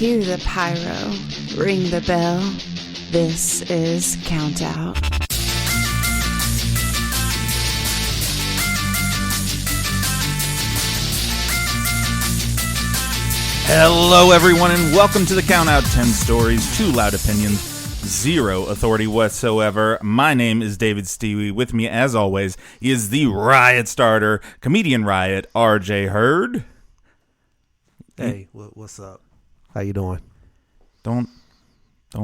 Cue the pyro, ring the bell. This is Count Out. Hello, everyone, and welcome to the Count Out. 10 stories, 2 loud opinions, 0 authority whatsoever. My name is David Stiewe. With me, as always, he is the Riot starter, comedian Riot, RJ Heard. Hey, what's up? How you doing? Don't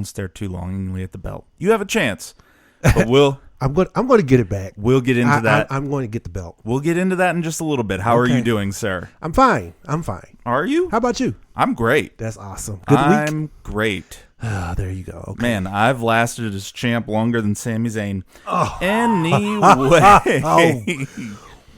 stare too longingly at the belt. You have a chance, but I'm going to get it back. We'll get into that. I'm going to get the belt. We'll get into that in just a little bit. How are you doing, sir? I'm fine. Are you? How about you? I'm great. That's awesome. Good week. I'm great. Ah, there you go. Okay. Man, I've lasted as champ longer than Sami Zayn. Oh. Anyway.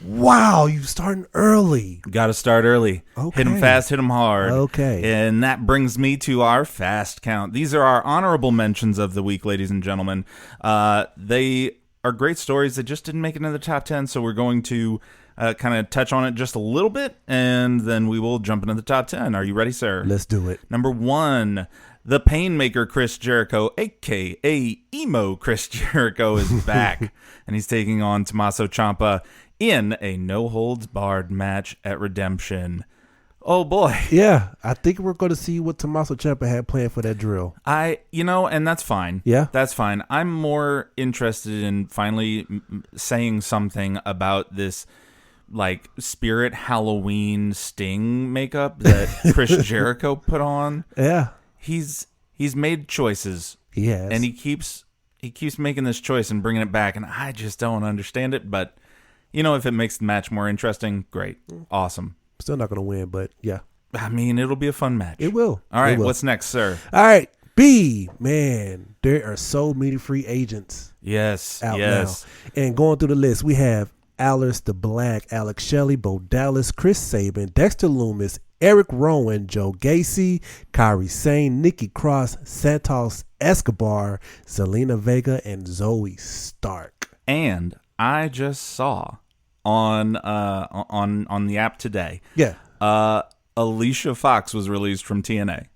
Wow, you starting early. Got to start early. Okay. Hit them fast, hit them hard. Okay. And that brings me to our fast count. These are our honorable mentions of the week, ladies and gentlemen. They are great stories that just didn't make it into the top 10, so we're going to kind of touch on it just a little bit, and then we will jump into the top 10. Are you ready, sir? Let's do it. Number 1, the Painmaker Chris Jericho, a.k.a. Emo Chris Jericho, is back, and he's taking on Tommaso Ciampa in a no-holds-barred match at Redemption. Oh, boy. Yeah, I think we're going to see what Tommaso Ciampa had planned for that drill. And that's fine. Yeah? That's fine. I'm more interested in finally saying something about this, like, Spirit Halloween Sting makeup that Chris Jericho put on. Yeah. He's made choices. He has. And he keeps making this choice and bringing it back, and I just don't understand it, but, you know, if it makes the match more interesting, great. Awesome. Still not going to win, but yeah. I mean, it'll be a fun match. It will. All right, will. What's next, sir? All right, B, man, there are so many free agents Yes, out yes. now. And going through the list, we have Alice the Black, Alex Shelley, Bo Dallas, Chris Sabin, Dexter Loomis, Eric Rowan, Joe Gacy, Kairi Sane, Nikki Cross, Santos Escobar, Zelina Vega, and Zoe Stark. And I just saw on the app today. Yeah. Alicia Fox was released from TNA.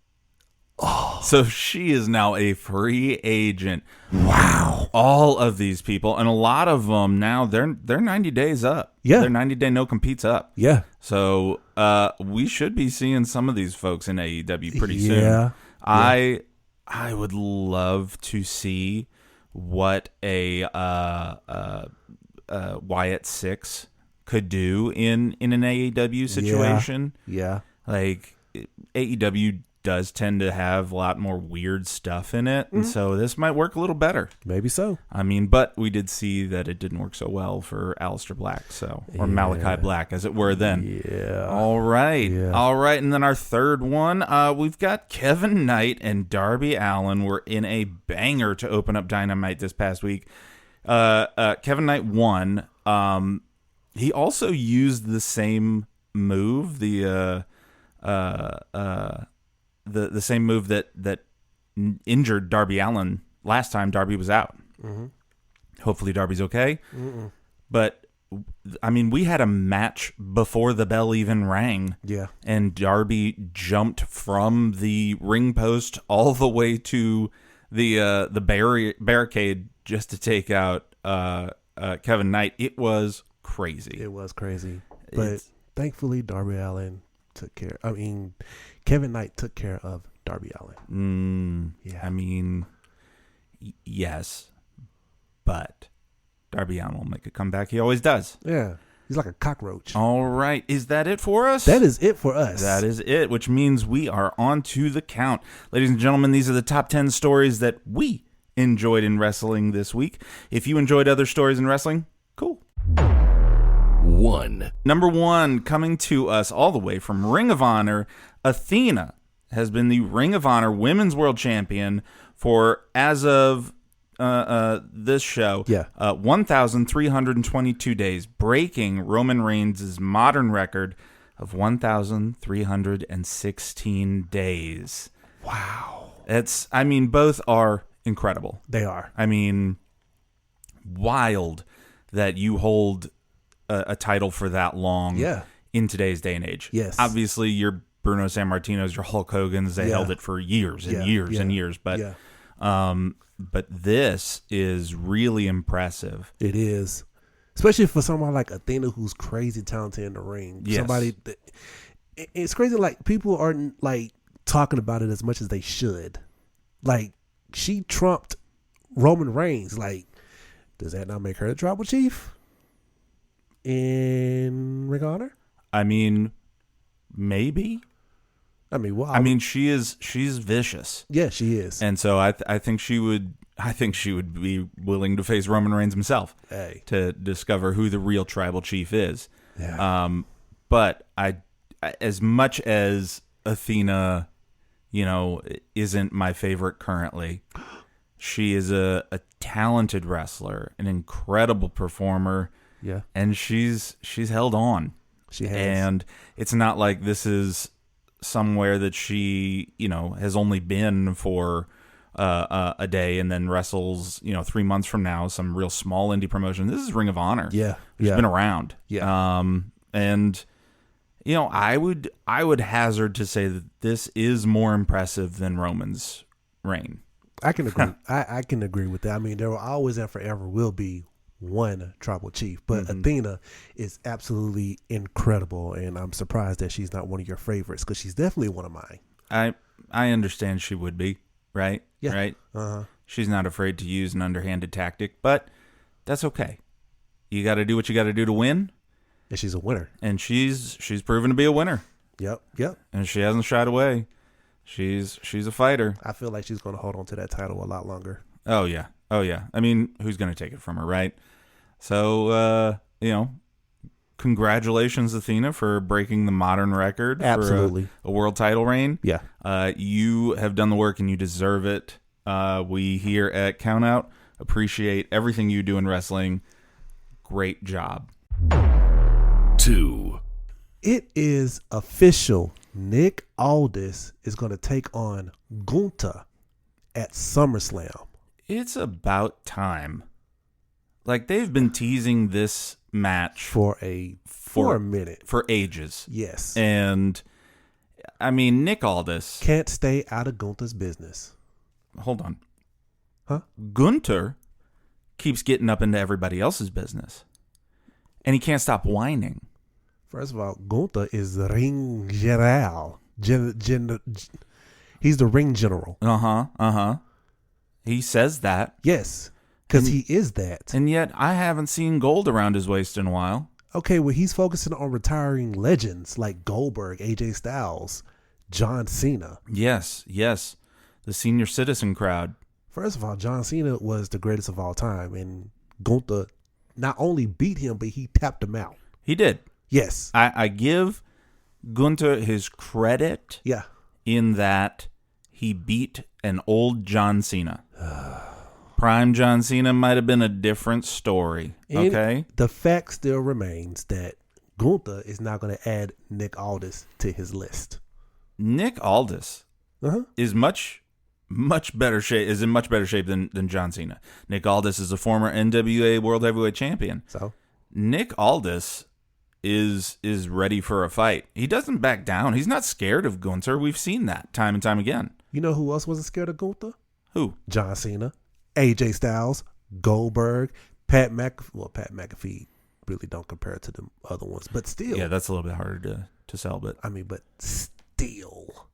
Oh. So she is now a free agent. Wow. All of these people, and a lot of them now, they're 90 days up. Yeah. Their 90-day no competes up. Yeah. So we should be seeing some of these folks in AEW pretty soon. Yeah. I would love to see what a Wyatt 6 could do in an AEW situation. Yeah. Like, AEW does tend to have a lot more weird stuff in it, and so this might work a little better. Maybe so. I mean, but we did see that it didn't work so well for Aleister Black, or Malachi Black, as it were then. Yeah. All right. Yeah. All right, and then our third one, we've got Kevin Knight and Darby Allin were in a banger to open up Dynamite this past week. Kevin Knight won. He also used the same move, the same move that injured Darby Allin last time Darby was out. Mm-hmm. Hopefully Darby's okay. Mm-mm. But, I mean, we had a match before the bell even rang. Yeah. And Darby jumped from the ring post all the way to the barricade just to take out Kevin Knight. It was crazy. It was crazy. But thankfully, Darby Allin Kevin Knight took care of Darby Allin. Yeah. I mean, yes, but Darby Allin will make a comeback. He always does. Yeah. He's like a cockroach. All right. Is that it for us? That is it for us. That is it, which means we are on to the count. Ladies and gentlemen, these are the top 10 stories that we enjoyed in wrestling this week. If you enjoyed other stories in wrestling, cool. 1. Number 1, coming to us all the way from Ring of Honor, Athena has been the Ring of Honor Women's World Champion for, as of this show, 1,322 days, breaking Roman Reigns' modern record of 1,316 days. Wow. Both are incredible. They are. I mean, wild that you hold a title for that long in today's day and age. Yes. Obviously, you're Bruno Sammartino's, your Hulk Hogan's. They held it for years and years and years. But but this is really impressive. It is. Especially for someone like Athena, who's crazy talented in the ring. Yes. Somebody that, it's crazy. Like, people aren't like talking about it as much as they should. Like, she trumped Roman Reigns. Like, does that not make her the tribal chief in Ring of Honor? I mean, maybe. I mean, well, she's vicious. Yeah, she is. And so I think she would be willing to face Roman Reigns himself to discover who the real tribal chief is. Yeah. But I as much as Athena, isn't my favorite currently, she is a talented wrestler, an incredible performer. Yeah. And she's held on. She has. And it's not like this is somewhere that she, has only been for a day and then wrestles, 3 months from now, some real small indie promotion. This is Ring of Honor. Yeah. It's been around. Yeah. And I would hazard to say that this is more impressive than Roman's reign. I can agree. I can agree with that. I mean, there will always and forever will be one tribal chief, but Athena is absolutely incredible, and I'm surprised that she's not one of your favorites, because she's definitely one of mine. I understand she would be, right? Yeah. Right? Uh-huh. She's not afraid to use an underhanded tactic, but that's okay. You got to do what you got to do to win. And she's a winner. And she's proven to be a winner. Yep. And she hasn't shied away. She's a fighter. I feel like she's going to hold on to that title a lot longer. Oh yeah. I mean, who's going to take it from her, right? So, congratulations, Athena, for breaking the modern record. Absolutely. For a world title reign. Yeah. You have done the work and you deserve it. We here at Countout appreciate everything you do in wrestling. Great job. 2. It is official. Nick Aldis is going to take on Gunther at SummerSlam. It's about time. Like, they've been teasing this match for a minute. For ages. Yes. And, I mean, Nick Aldis can't stay out of Gunther's business. Hold on. Huh? Gunther keeps getting up into everybody else's business. And he can't stop whining. First of all, Gunther is the ring general. He's the ring general. He says that. Yes, because he is that. And yet, I haven't seen gold around his waist in a while. Okay, well, he's focusing on retiring legends like Goldberg, AJ Styles, John Cena. Yes. The senior citizen crowd. First of all, John Cena was the greatest of all time. And Gunther not only beat him, but he tapped him out. He did. Yes. I give Gunther his credit. Yeah. In that he beat an old John Cena. Prime John Cena might have been a different story. Okay? And the fact still remains that Gunther is not going to add Nick Aldis to his list. Nick Aldis is much better shape. Is in much better shape than John Cena. Nick Aldis is a former NWA World Heavyweight Champion. So Nick Aldis is ready for a fight. He doesn't back down. He's not scared of Gunther. We've seen that time and time again. You know who else wasn't scared of Gunther? Who? John Cena, AJ Styles, Goldberg, Pat McAfee. Well, Pat McAfee really don't compare to the other ones, but still. Yeah, that's a little bit harder to sell, but I mean, but still,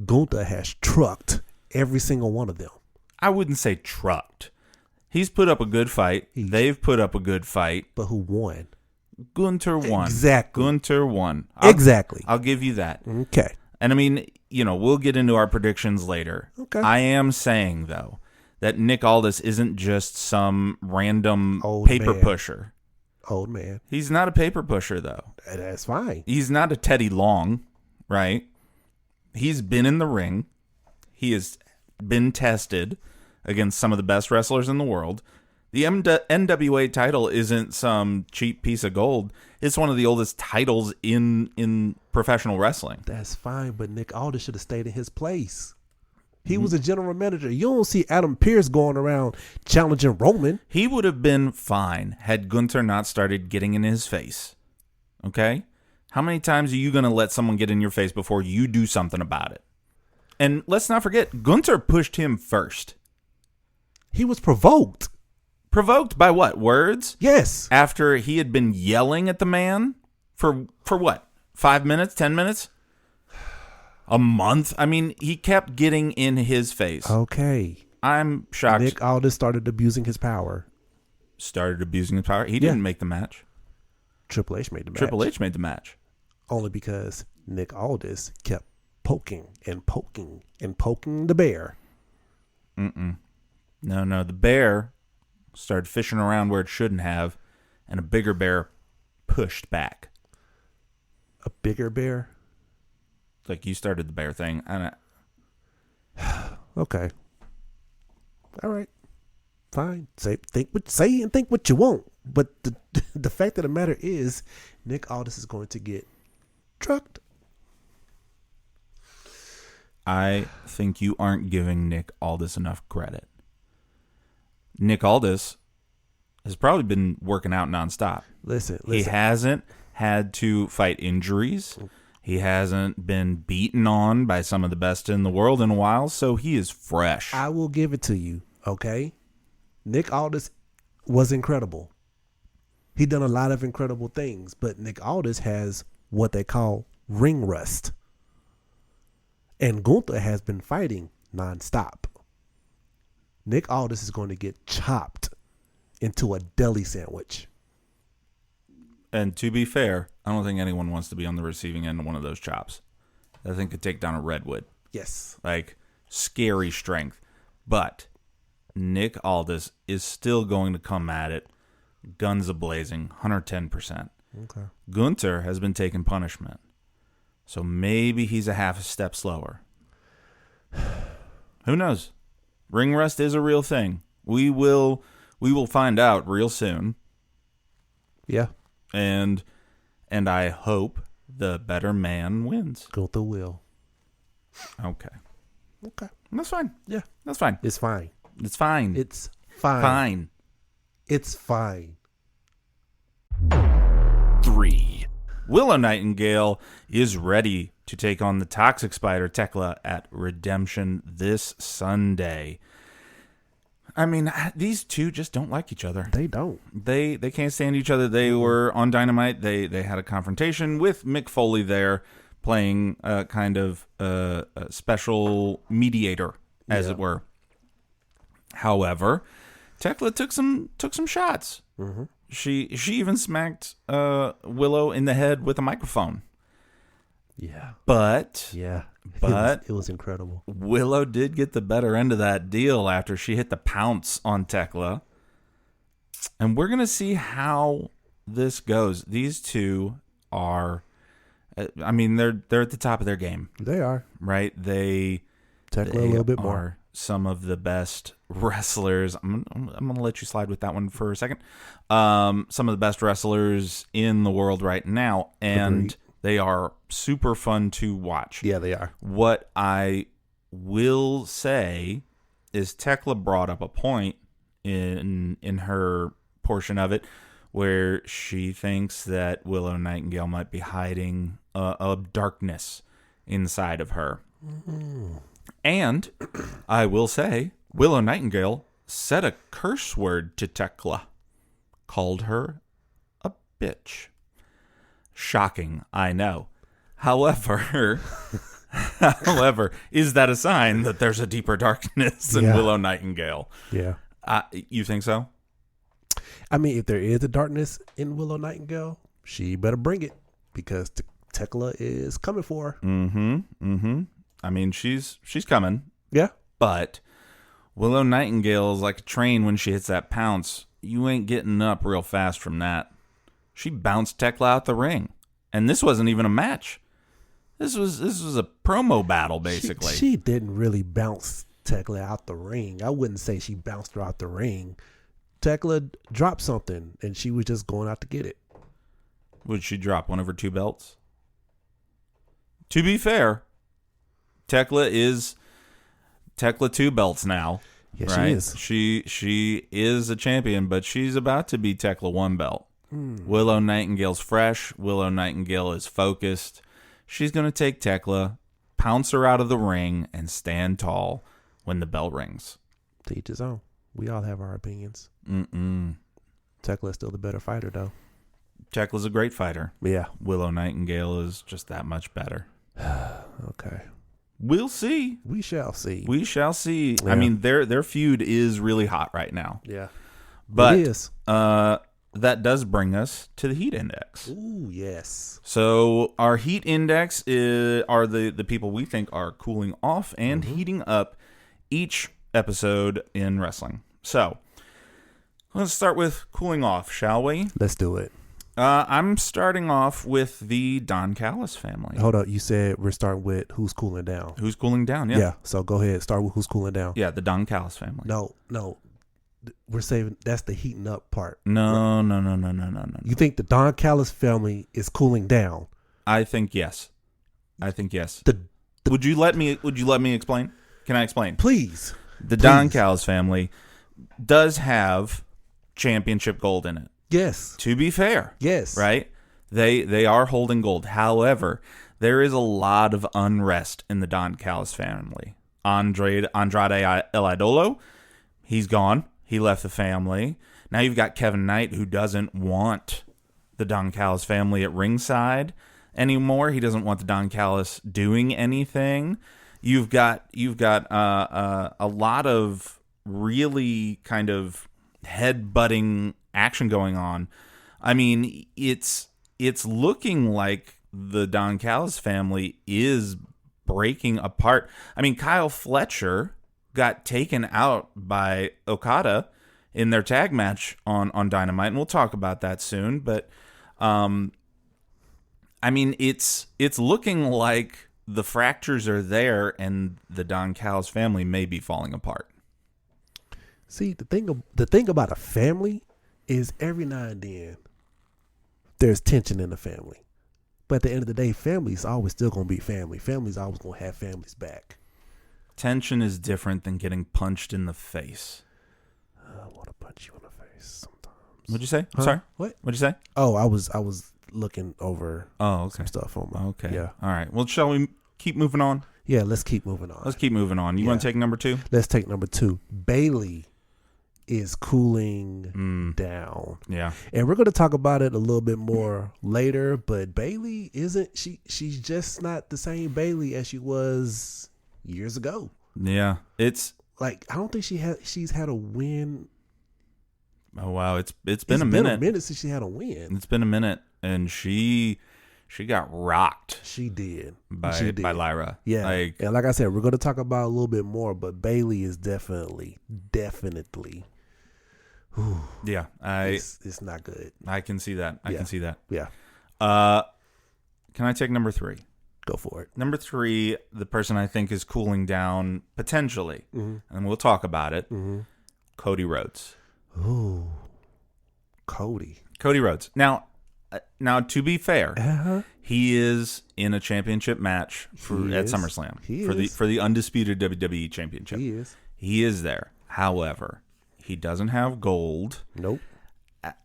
Gunther has trucked every single one of them. I wouldn't say trucked. He's put up a good fight. They've put up a good fight. But who won? Gunther won. Exactly. Gunther won. Exactly. I'll give you that. Okay. And I mean, we'll get into our predictions later. Okay. I am saying, though, that Nick Aldis isn't just some random paper pusher. Old man. He's not a paper pusher, though. That's fine. He's not a Teddy Long, right? He's been in the ring. He has been tested against some of the best wrestlers in the world. The NWA title isn't some cheap piece of gold. It's one of the oldest titles in professional wrestling. That's fine, but Nick Aldis should have stayed in his place. He was a general manager. You don't see Adam Pearce going around challenging Roman. He would have been fine had Gunther not started getting in his face. Okay? How many times are you going to let someone get in your face before you do something about it? And let's not forget, Gunther pushed him first. He was provoked. Provoked by what? Words? Yes. After he had been yelling at the man for what? 5 minutes? 10 minutes? A month? I mean, he kept getting in his face. Okay. I'm shocked. Nick Aldis started abusing his power. Started abusing his power? He didn't make the match. Triple H made the match. Triple H made the match. Only because Nick Aldis kept poking and poking and poking the bear. No. The bear started fishing around where it shouldn't have, and a bigger bear pushed back. A bigger bear? Like you started the bear thing. Okay. All right. Fine. Say and think what you want. But the fact of the matter is, Nick Aldis is going to get trucked. I think you aren't giving Nick Aldis enough credit. Nick Aldis has probably been working out nonstop. Listen. He hasn't had to fight injuries. He hasn't been beaten on by some of the best in the world in a while, so he is fresh. I will give it to you, okay? Nick Aldis was incredible. He done a lot of incredible things, but Nick Aldis has what they call ring rust. And Gunther has been fighting nonstop. Nick Aldis is going to get chopped into a deli sandwich. And to be fair, I don't think anyone wants to be on the receiving end of one of those chops. That thing could take down a redwood. Yes. Like, scary strength. But Nick Aldis is still going to come at it, guns a-blazing, 110%. Okay. Gunther has been taking punishment. So maybe he's a half a step slower. Who knows? Ring rust is a real thing. We will find out real soon. Yeah. And I hope the better man wins. Gunther will. Okay. That's fine. Yeah. That's fine. It's fine. It's fine. It's fine. Fine. It's fine. 3. Willow Nightingale is ready to take on the Toxic Spider Tekla at Redemption this Sunday. I mean, these two just don't like each other. They don't. They can't stand each other. They were on Dynamite. They had a confrontation with Mick Foley there, playing a kind of a special mediator, as it were. However, Tekla took some shots. Mm-hmm. She even smacked Willow in the head with a microphone. Yeah. But it was incredible. Willow did get the better end of that deal after she hit the pounce on Tekla. And we're going to see how this goes. These two are, I mean, they're at the top of their game. They are. Right? Tekla a little bit more. Are some of the best wrestlers. I'm going to let you slide with that one for a second. Some of the best wrestlers in the world right now. And Agreed. They are super fun to watch. Yeah, they are. What I will say is Tekla brought up a point in her portion of it where she thinks that Willow Nightingale might be hiding a darkness inside of her. Mm-hmm. And I will say Willow Nightingale said a curse word to Tekla, called her a bitch. Shocking, I know. However, is that a sign that there's a deeper darkness in Willow Nightingale? Yeah. You think so? I mean, if there is a darkness in Willow Nightingale, she better bring it because Tekla is coming for her. Mm-hmm. I mean, she's coming. Yeah. But Willow Nightingale is like a train when she hits that pounce. You ain't getting up real fast from that. She bounced Tekla out the ring. And this wasn't even a match. This was a promo battle, basically. She didn't really bounce Tekla out the ring. I wouldn't say she bounced her out the ring. Tekla dropped something, and she was just going out to get it. Would she drop one of her 2 belts? To be fair, Tekla 2 belts now. Yes, right? she is. She is a champion, but she's about to be Tekla 1 belt. Willow Nightingale's fresh. Willow Nightingale is focused. She's going to take Tekla, pounce her out of the ring, and stand tall when the bell rings. To each his own. We all have our opinions. Tekla's still the better fighter, though. Tekla's a great fighter. Yeah. Willow Nightingale is just that much better. Okay. We'll see. We shall see. We shall see. Yeah. I mean, their feud is really hot right now. Yeah. But it is. That does bring us to the heat index. Ooh, yes. So our heat index are the people we think are cooling off and heating up each episode in wrestling. So let's start with cooling off, shall we? Let's do it. I'm starting off with the Don Callis family. Hold up. You said we're starting with who's cooling down. Who's cooling down? Yeah. So go ahead. Start with who's cooling down. Yeah, the Don Callis family. No. We're saving. That's the heating up part. No. You think the Don Callis family is cooling down? I think yes. Would you let me explain? Can I explain? Please. The Don Callis family does have championship gold in it. Yes. To be fair. Yes. Right? They are holding gold. However, there is a lot of unrest in the Don Callis family. Andrade El Idolo, he's gone. He left the family. Now you've got Kevin Knight, who doesn't want the Don Callis family at ringside anymore. He doesn't want the Don Callis doing anything. You've got a lot of really kind of head-butting action going on. I mean, it's looking like the Don Callis family is breaking apart. I mean, Kyle Fletcher got taken out by Okada in their tag match on Dynamite, and we'll talk about that soon. But I mean, it's looking like the fractures are there, and the Don Callis family may be falling apart. See, the thing about a family is every now and then there's tension in the family, but at the end of the day, family's always still gonna be family. Family's always gonna have families back. Tension is different than getting punched in the face. I want to punch you in the face sometimes. What'd you say? Huh? Sorry? What? What'd you say? Oh, I was looking over some stuff on my. Okay. Yeah. All right. Well, shall we keep moving on? Yeah, let's keep moving on. Let's keep moving on. You want to take number 2? Let's take number 2. Bailey is cooling down. Yeah. And we're going to talk about it a little bit more later, but Bailey she's just not the same Bailey as she was years ago. Yeah. It's like, I don't think she's had a win. Oh wow, it's been a minute. It's been a minute since she had a win. It's been a minute, and she got rocked. She did by Lyra. Yeah. And like I said, we're going to talk about it a little bit more, but Bailey is definitely. Whew, yeah, it's not good. I can see that. I can see that. Yeah. Can I take number 3? Go for it. Number 3, the person I think is cooling down potentially, and we'll talk about it. Cody Rhodes. Ooh, Cody Rhodes. Now, to be fair, he is in a championship match at SummerSlam for the undisputed WWE Championship. He is there. However, he doesn't have gold. Nope.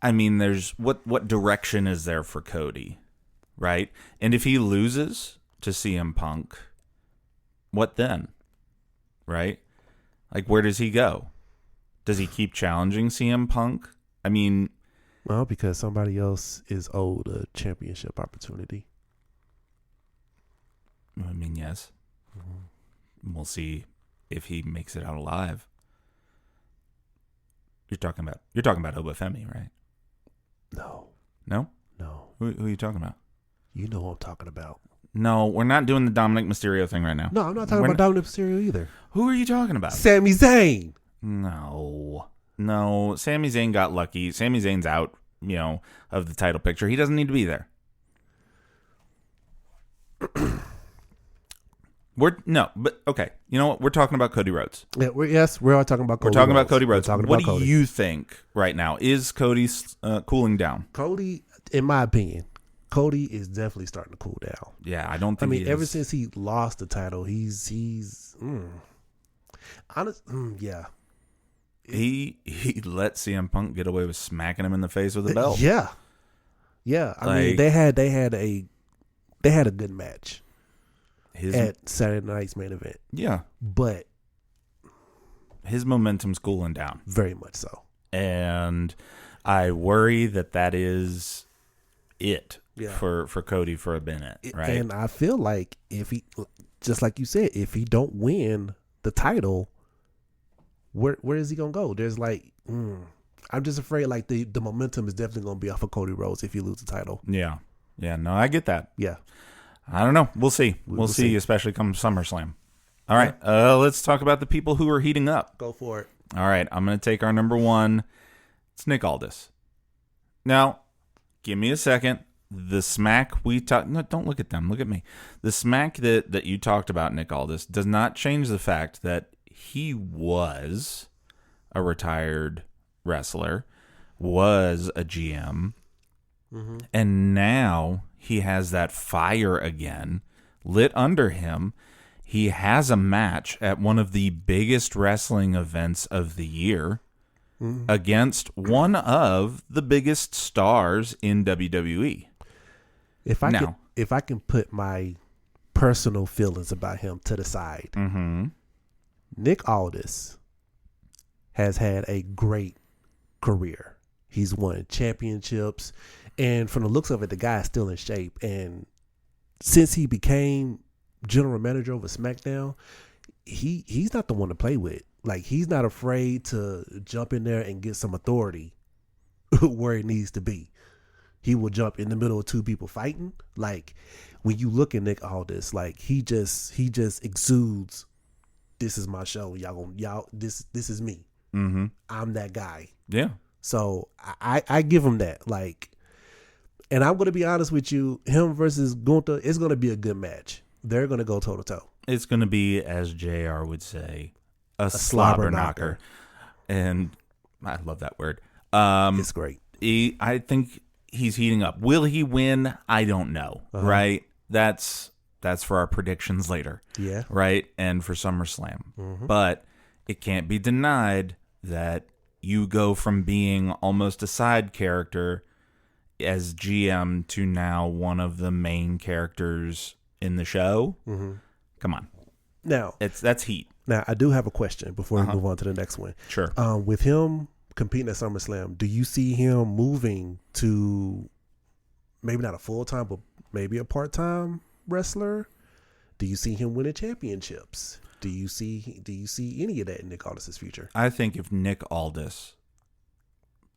I mean, there's what direction is there for Cody, right? And if he loses to CM Punk, what then? Right? Like, where does he go? Does he keep challenging CM Punk? I mean, well, because somebody else is owed a championship opportunity. I mean, yes. We'll see if he makes it out alive. You're talking about Obafemi, right? No. No? No. Who are you talking about? You know who I'm talking about. No, we're not doing the Dominic Mysterio thing right now. No, I'm not talking about Dominic Mysterio either. Who are you talking about? Sami Zayn. No. Sami Zayn got lucky. Sami Zayn's out, of the title picture. He doesn't need to be there. Okay. You know what? We're talking about Cody Rhodes. Yeah, we're all talking about Cody Rhodes. We're talking about Cody Rhodes. What do Cody. you think right now? Is Cody cooling down? Cody, in my opinion, Cody is definitely starting to cool down. Yeah, I don't think. I mean, ever since he lost the title, he's honest. Yeah. He let CM Punk get away with smacking him in the face with a belt. Yeah. Yeah, I mean they had a good match at Saturday night's main event. Yeah, but his momentum's cooling down, very much so, and I worry that is it for Cody for a minute, right? And I feel like if he, just like you said, if he don't win the title, where is he gonna go? There's like, I'm just afraid like the momentum is definitely gonna be off of Cody Rhodes if you lose the title. Yeah, no, I get that. Yeah, I don't know. We'll see. We'll see, especially come SummerSlam. All right, let's talk about the people who are heating up. Go for it. All right, I'm going to take our number one. It's Nick Aldis. Now, give me a second. The smack we talked... No, don't look at them. Look at me. The smack that you talked about, Nick Aldis, does not change the fact that he was a retired wrestler, was a GM, and now he has that fire again lit under him. He has a match at one of the biggest wrestling events of the year against one of the biggest stars in WWE. If I can put my personal feelings about him to the side, Nick Aldis has had a great career. He's won championships, and from the looks of it, the guy is still in shape. And since he became general manager over SmackDown, he's not the one to play with. Like, he's not afraid to jump in there and get some authority where it needs to be. He will jump in the middle of two people fighting. Like, when you look at Nick Aldis, like he just exudes, this is my show. Y'all this is me. I'm that guy. Yeah. So I give him that. Like, and I'm gonna be honest with you, him versus Gunther, it's gonna be a good match. They're going to go toe-to-toe. It's going to be, as JR would say, a slobber knocker. And I love that word. It's great. I think he's heating up. Will he win? I don't know, right? That's for our predictions later. Yeah. Right? And for SummerSlam. But it can't be denied that you go from being almost a side character as GM to now one of the main characters in the show. Come on. Now that's heat. Now I do have a question before we move on to the next one. Sure. With him competing at SummerSlam, do you see him moving to maybe not a full-time, but maybe a part-time wrestler? Do you see him winning championships? Do you see any of that in Nick Aldis' future? I think if Nick Aldis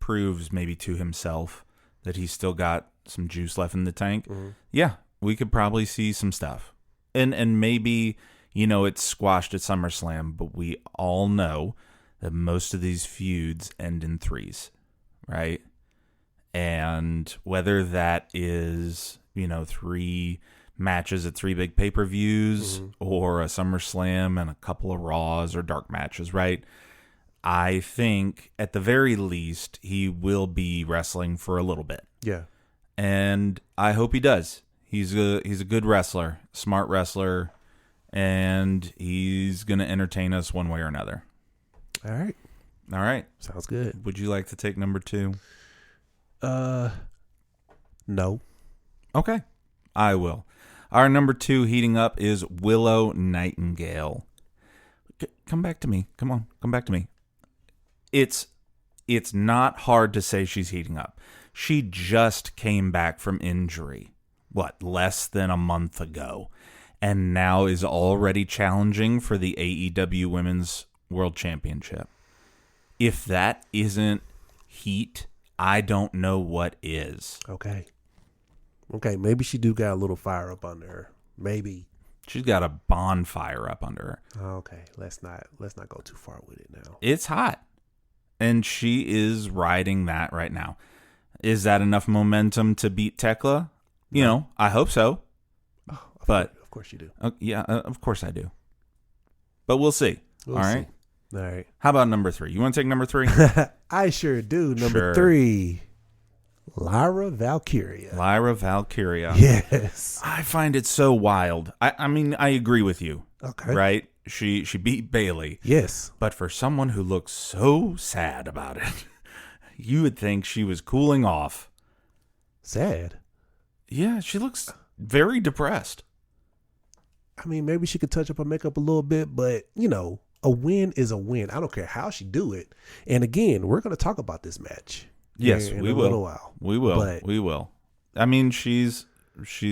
proves maybe to himself that he's still got some juice left in the tank, yeah, we could probably see some stuff. And maybe, it's squashed at SummerSlam, but we all know that most of these feuds end in threes, right? And whether that is, 3 matches at 3 big pay-per-views or a SummerSlam and a couple of Raws or dark matches, right? I think at the very least he will be wrestling for a little bit. Yeah. And I hope he does. He's a good wrestler, smart wrestler, and he's going to entertain us one way or another. All right. Sounds good. Would you like to take number 2? No. Okay. I will. Our number 2 heating up is Willow Nightingale. Come back to me. Come on. Come back to me. It's not hard to say she's heating up. She just came back from injury. Less than a month ago, and now is already challenging for the AEW Women's World Championship. If that isn't heat, I don't know what is. Okay, maybe she do got a little fire up under her. Maybe she's got a bonfire up under her. Okay, let's not go too far with it now. It's hot, and she is riding that right now. Is that enough momentum to beat Tekla? I hope so. Oh, of course you do. Yeah, of course I do. But we'll see. All right. How about number 3? You want to take number 3? I sure do. Number 3, Lyra Valkyria. Yes. I find it so wild. I mean, I agree with you. Okay. Right? She beat Bayley. Yes. But for someone who looks so sad about it, you would think she was cooling off. Sad. Yeah, she looks very depressed. I mean, maybe she could touch up her makeup a little bit, but, a win is a win. I don't care how she do it. And again, we're going to talk about this match. Yes, in we a will. little while. We will. But we will. I mean, she's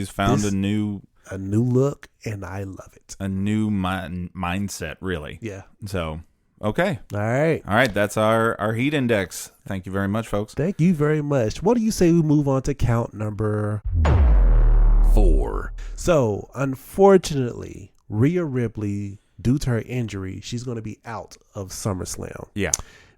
found a new look, and I love it. A new mindset, really. Yeah. So, okay. All right. That's our heat index. Thank you very much, folks. Thank you very much. What do you say we move on to count number 4? So, unfortunately, Rhea Ripley, due to her injury, she's going to be out of SummerSlam. Yeah.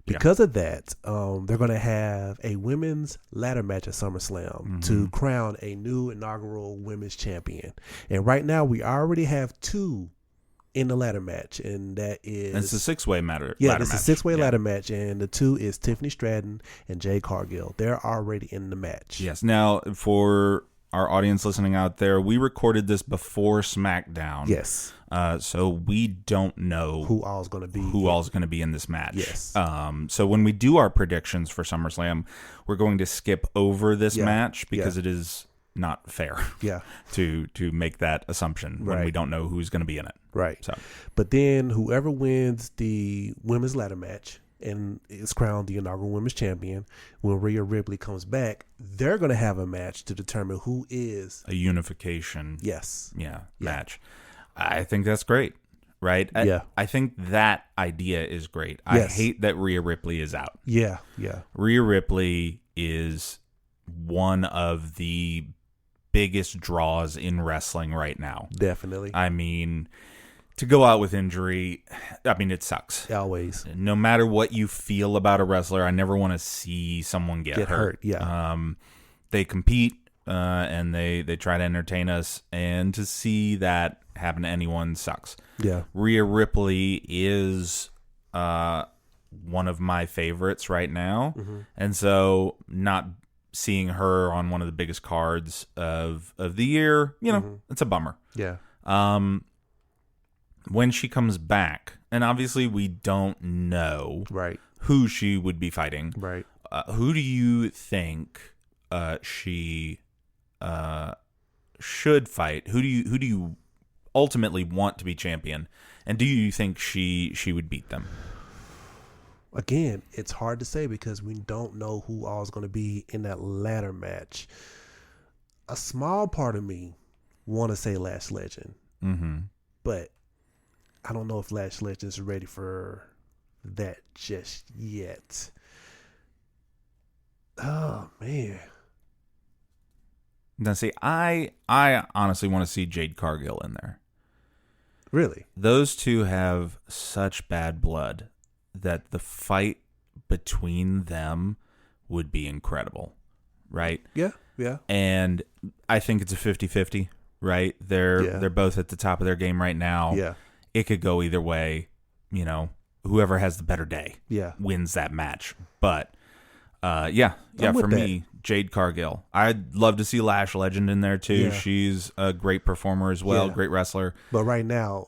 Because of that, they're going to have a women's ladder match at SummerSlam to crown a new inaugural women's champion. And right now, we already have 2 in the ladder match, and that is... It's a 6-way ladder yeah, match. It's a 6-way ladder match, and the 2 is Tiffany Stratton and Jade Cargill. They're already in the match. Yes. Now, for our audience listening out there, we recorded this before SmackDown. Yes. So we don't know who all's going to be in this match. Yes. So when we do our predictions for SummerSlam, we're going to skip over this match because it is not fair. Yeah. to make that assumption when we don't know who's going to be in it. Right. So, but then whoever wins the women's ladder match and is crowned the inaugural women's champion, when Rhea Ripley comes back, they're going to have a match to determine who is a unification. Yes. Match. I think that's great, right? I think that idea is great. I hate that Rhea Ripley is out. Yeah. Rhea Ripley is one of the biggest draws in wrestling right now. Definitely. I mean, to go out with injury, it sucks. Always. No matter what you feel about a wrestler, I never want to see someone get hurt. Yeah. They compete and they try to entertain us, and to see that happen to anyone sucks. Yeah. Rhea Ripley is one of my favorites right now, and so not seeing her on one of the biggest cards of the year, it's a bummer. Yeah. When she comes back, and obviously we don't know who she would be fighting. Right. Who do you think she should fight? Who do you ultimately want to be champion? And do you think she would beat them? Again, it's hard to say because we don't know who all is going to be in that ladder match. A small part of me want to say Lash Legend, but I don't know if Lash Legend is ready for that just yet. Oh man! Now, see, I honestly want to see Jade Cargill in there. Really? Those two have such bad blood that the fight between them would be incredible, right? Yeah. And I think it's a 50-50, right? They're both at the top of their game right now. Yeah. It could go either way. Whoever has the better day wins that match. But for me, Jade Cargill. I'd love to see Lash Legend in there too. Yeah. She's a great performer as well, great wrestler. But right now,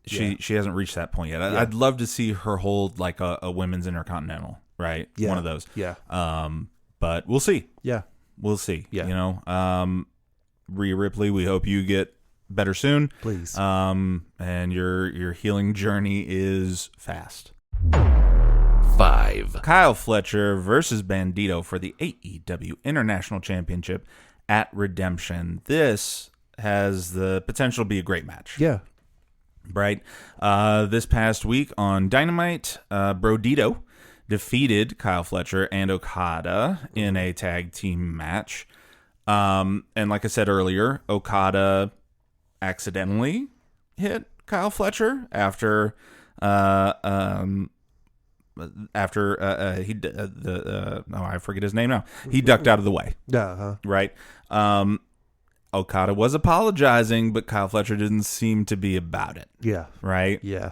she hasn't reached that point yet. I'd love to see her hold like a women's intercontinental, right? Yeah. One of those. Yeah. But we'll see. Yeah. We'll see. Yeah. Rhea Ripley, we hope you get better soon. Please. And your healing journey is fast. 5. Kyle Fletcher versus Bandito for the AEW International Championship at Redemption. This has the potential to be a great match. Yeah. Right? This past week on Dynamite, Brodito defeated Kyle Fletcher and Okada in a tag team match. And like I said earlier, Okada accidentally hit Kyle Fletcher after I forget his name now. He ducked out of the way. Right. Okada was apologizing, but Kyle Fletcher didn't seem to be about it. Yeah. Right. Yeah.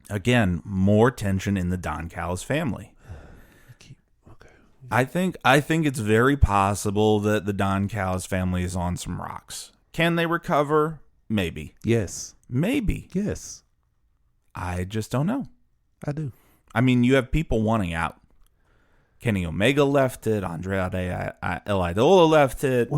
Again, more tension in the Don Callis family. Okay. I think it's very possible that the Don Callis family is on some rocks. Can they recover? Maybe. Yes. Maybe. Yes. I just don't know. I do. I mean, you have people wanting out. Kenny Omega left it. Andrade El Idolo left it.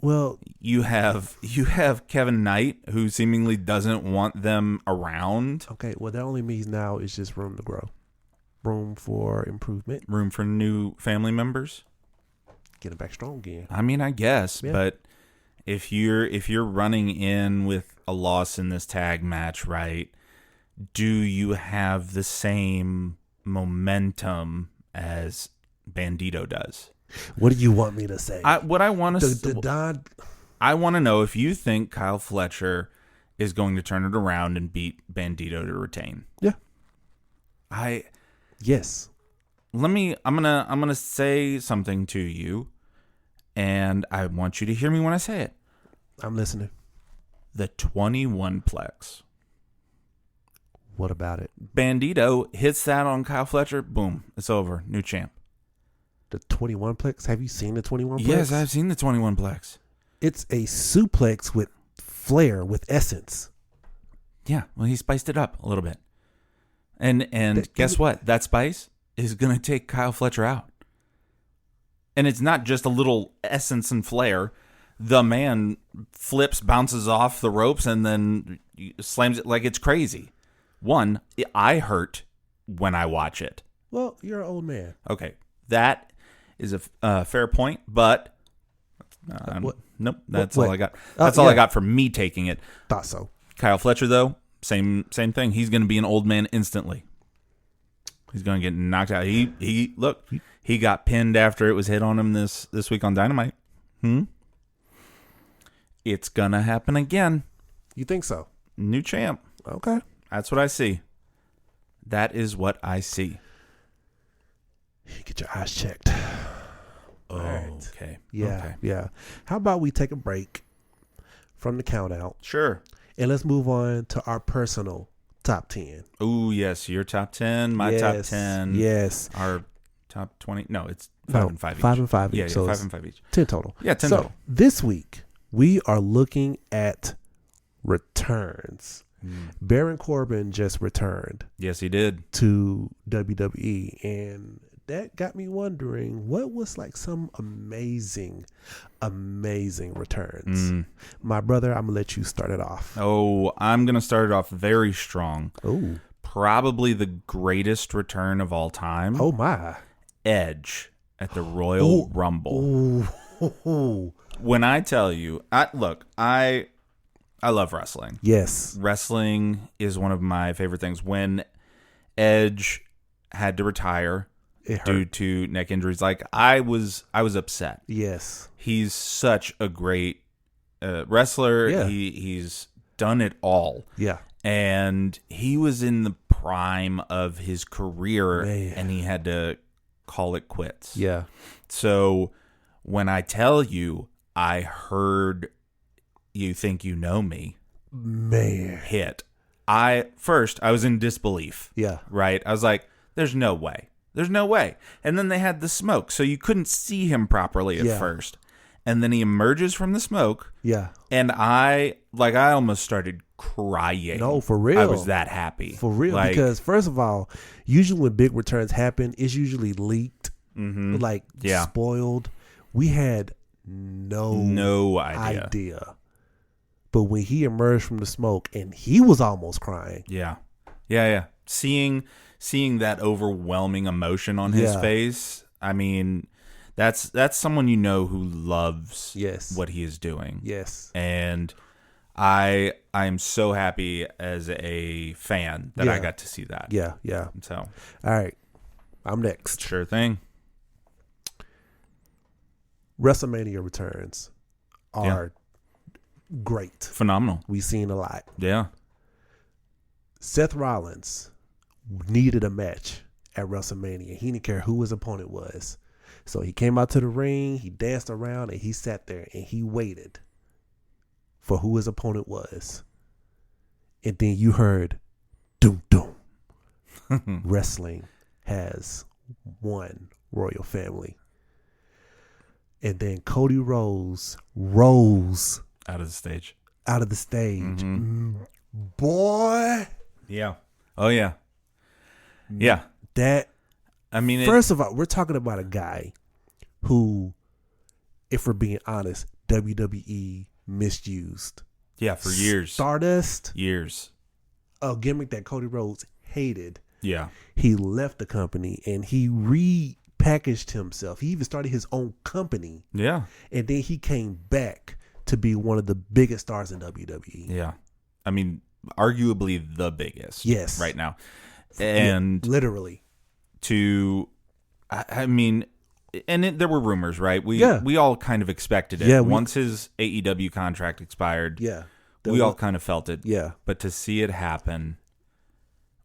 Well, you have Kevin Knight, who seemingly doesn't want them around. Okay, well, that only means now it's just room to grow, room for improvement, room for new family members. Getting back strong again. I mean, I guess, yeah. But if you're running in with a loss in this tag match, right? Do you have the same momentum as Bandito does? What do you want me to say? I want to know if you think Kyle Fletcher is going to turn it around and beat Bandito to retain. Yeah. Yes. I'm gonna say something to you, and I want you to hear me when I say it. I'm listening. The 21 plex. What about it? Bandito hits that on Kyle Fletcher. Boom. It's over. New champ. The 21 plex? Have you seen the 21 plex? Yes, I've seen the 21 plex. It's a suplex with flair, with essence. Yeah. Well, he spiced it up a little bit. And guess what? That spice is going to take Kyle Fletcher out. And it's not just a little essence and flair. The man flips, bounces off the ropes, and then slams it like it's crazy. One, I hurt when I watch it. Well, you're an old man. Okay, that is a fair point, but nope, that's all I got. That's all I got for me taking it. Thought so. Kyle Fletcher, though, same thing. He's going to be an old man instantly. He's going to get knocked out. He got pinned after it was hit on him this week on Dynamite. It's going to happen again. You think so? New champ. Okay. That's what I see. That is what I see. Get your eyes checked. Oh, right. Okay. Yeah, okay. Yeah. How about we take a break from the count out? Sure. And let's move on to our personal top 10. Oh, yes. Your top 10, my top 10. Yes. Our top 20. No, it's 5 and 5 each. 5 and 5 each. Yeah, so 5 and 5 each. 10 total. Yeah, 10 total. This week, we are looking at returns. Baron Corbin just returned. Yes, he did. To WWE. And that got me wondering, what was like some amazing returns? My brother, I'm going to let you start it off. Oh, I'm going to start it off very strong. Oh. Probably the greatest return of all time. Oh, my. Edge at the Royal Rumble. Oh. When I tell you, I love wrestling. Yes. Wrestling is one of my favorite things. When Edge had to retire due to neck injuries, like I was upset. Yes. He's such a great wrestler. Yeah. He's done it all. Yeah. And he was in the prime of his career, and he had to call it quits. Yeah. So when I tell you, I heard You Think You Know Me, man, hit. I was in disbelief. Yeah. Right? I was like, there's no way. There's no way. And then they had the smoke, so you couldn't see him properly at first. And then he emerges from the smoke. Yeah. And I almost started crying. No, for real. I was that happy. For real. Because first of all, usually when big returns happen, it's usually leaked, spoiled. We had no idea. But when he emerged from the smoke, and he was almost crying. Yeah. Seeing that overwhelming emotion on his face, I mean, that's someone who loves what he is doing. Yes. And I'm so happy as a fan that I got to see that. Yeah. So, all right, I'm next. Sure thing. WrestleMania returns are great. Phenomenal. We've seen a lot. Yeah. Seth Rollins needed a match at WrestleMania. He didn't care who his opponent was. So he came out to the ring, he danced around, and he sat there and he waited for who his opponent was. And then you heard, doom, doom. Wrestling has one royal family. And then Cody Rhodes rose out of the stage. Mm-hmm. Boy. Yeah. Oh, yeah. Yeah. That I mean, first of all, we're talking about a guy who, if we're being honest, WWE misused. Yeah, for years. Stardust. Years. A gimmick that Cody Rhodes hated. Yeah. He left the company and he repackaged himself. He even started his own company. Yeah. And then he came back to be one of the biggest stars in WWE. Yeah. I mean, arguably the biggest. Yes. Right now. And yeah, literally. I mean, and there were rumors, right? We all kind of expected it. Yeah, Once his AEW contract expired, we all kind of felt it. Yeah. But to see it happen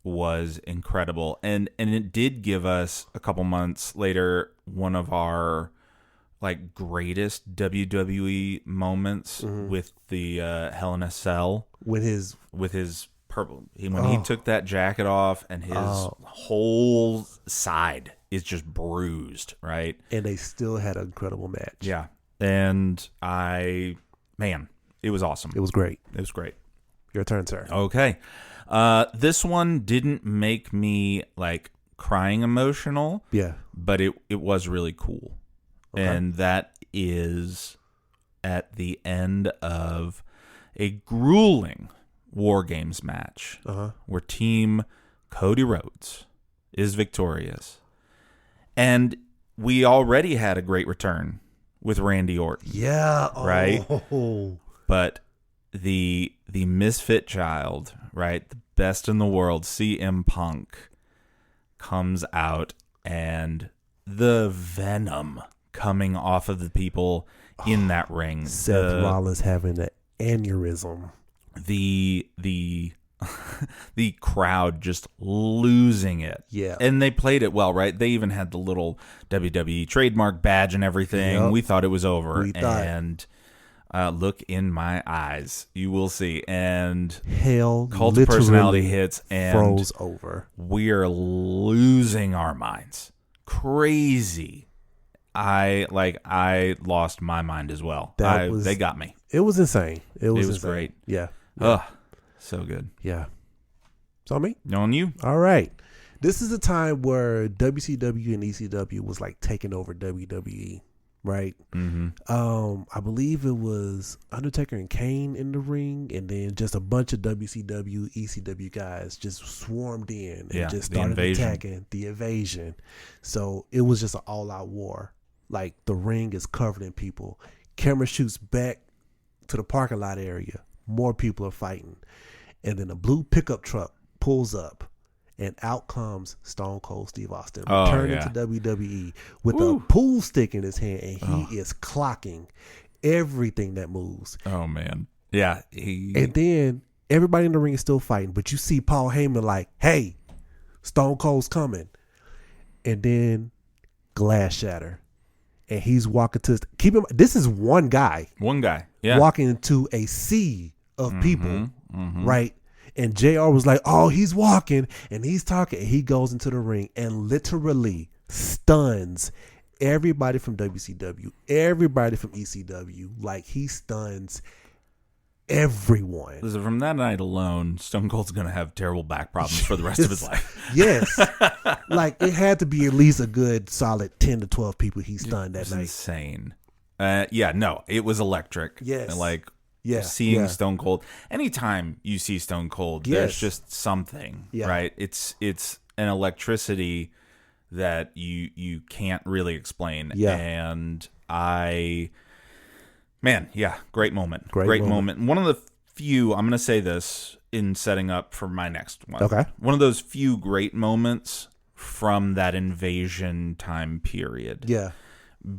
was incredible. And it did give us a couple months later one of our like greatest WWE moments with the Hell in a Cell with his purple. When he took that jacket off and his whole side is just bruised, right? And they still had an incredible match. Yeah. And it was awesome. It was great. It was great. Your turn, sir. Okay. This one didn't make me like crying emotional. Yeah. But it was really cool. Okay. And that is at the end of a grueling War Games match where Team Cody Rhodes is victorious. And we already had a great return with Randy Orton. Yeah. Right? But the misfit child, right? The best in the world, CM Punk, comes out, and the venom coming off of the people in that ring. Seth Rollins having an aneurysm. The crowd just losing it. Yeah. And they played it well, right? They even had the little WWE trademark badge and everything. Yep. We thought it was over. And look in my eyes. You will see. And hell, Cult of Personality hits and froze over. We are losing our minds. Crazy. I lost my mind as well. They got me. It was insane. It was great. Yeah. So good. Yeah. So me? On you. All right. This is a time where WCW and ECW was like taking over WWE, right? Mm-hmm. I believe it was Undertaker and Kane in the ring, and then just a bunch of WCW, ECW guys just swarmed in and just started attacking the invasion. So it was just an all-out war. Like the ring is covered in people. Camera shoots back to the parking lot area. More people are fighting. And then a blue pickup truck pulls up, and out comes Stone Cold Steve Austin, returning to WWE with a pool stick in his hand, and he is clocking everything that moves. Oh, man. Yeah. And then everybody in the ring is still fighting, but you see Paul Heyman like, hey, Stone Cold's coming. And then glass shatter. And he's walking to this is one guy. Yeah. Walking into a sea of people, right? And JR was like, oh, he's walking and he's talking. And he goes into the ring and literally stuns everybody from WCW, everybody from ECW. Like he stuns everyone. Listen, from that night alone, Stone Cold's going to have terrible back problems for the rest of his life. Yes. Like it had to be at least a good solid 10 to 12 people he stunned that night. Insane. It was electric. Yes. Like seeing Stone Cold. Anytime you see Stone Cold, there's just something, right? It's an electricity that you can't really explain. Yeah. And great moment. Great moment. One of the few, I'm going to say this in setting up for my next one. Okay. One of those few great moments from that invasion time period. Yeah.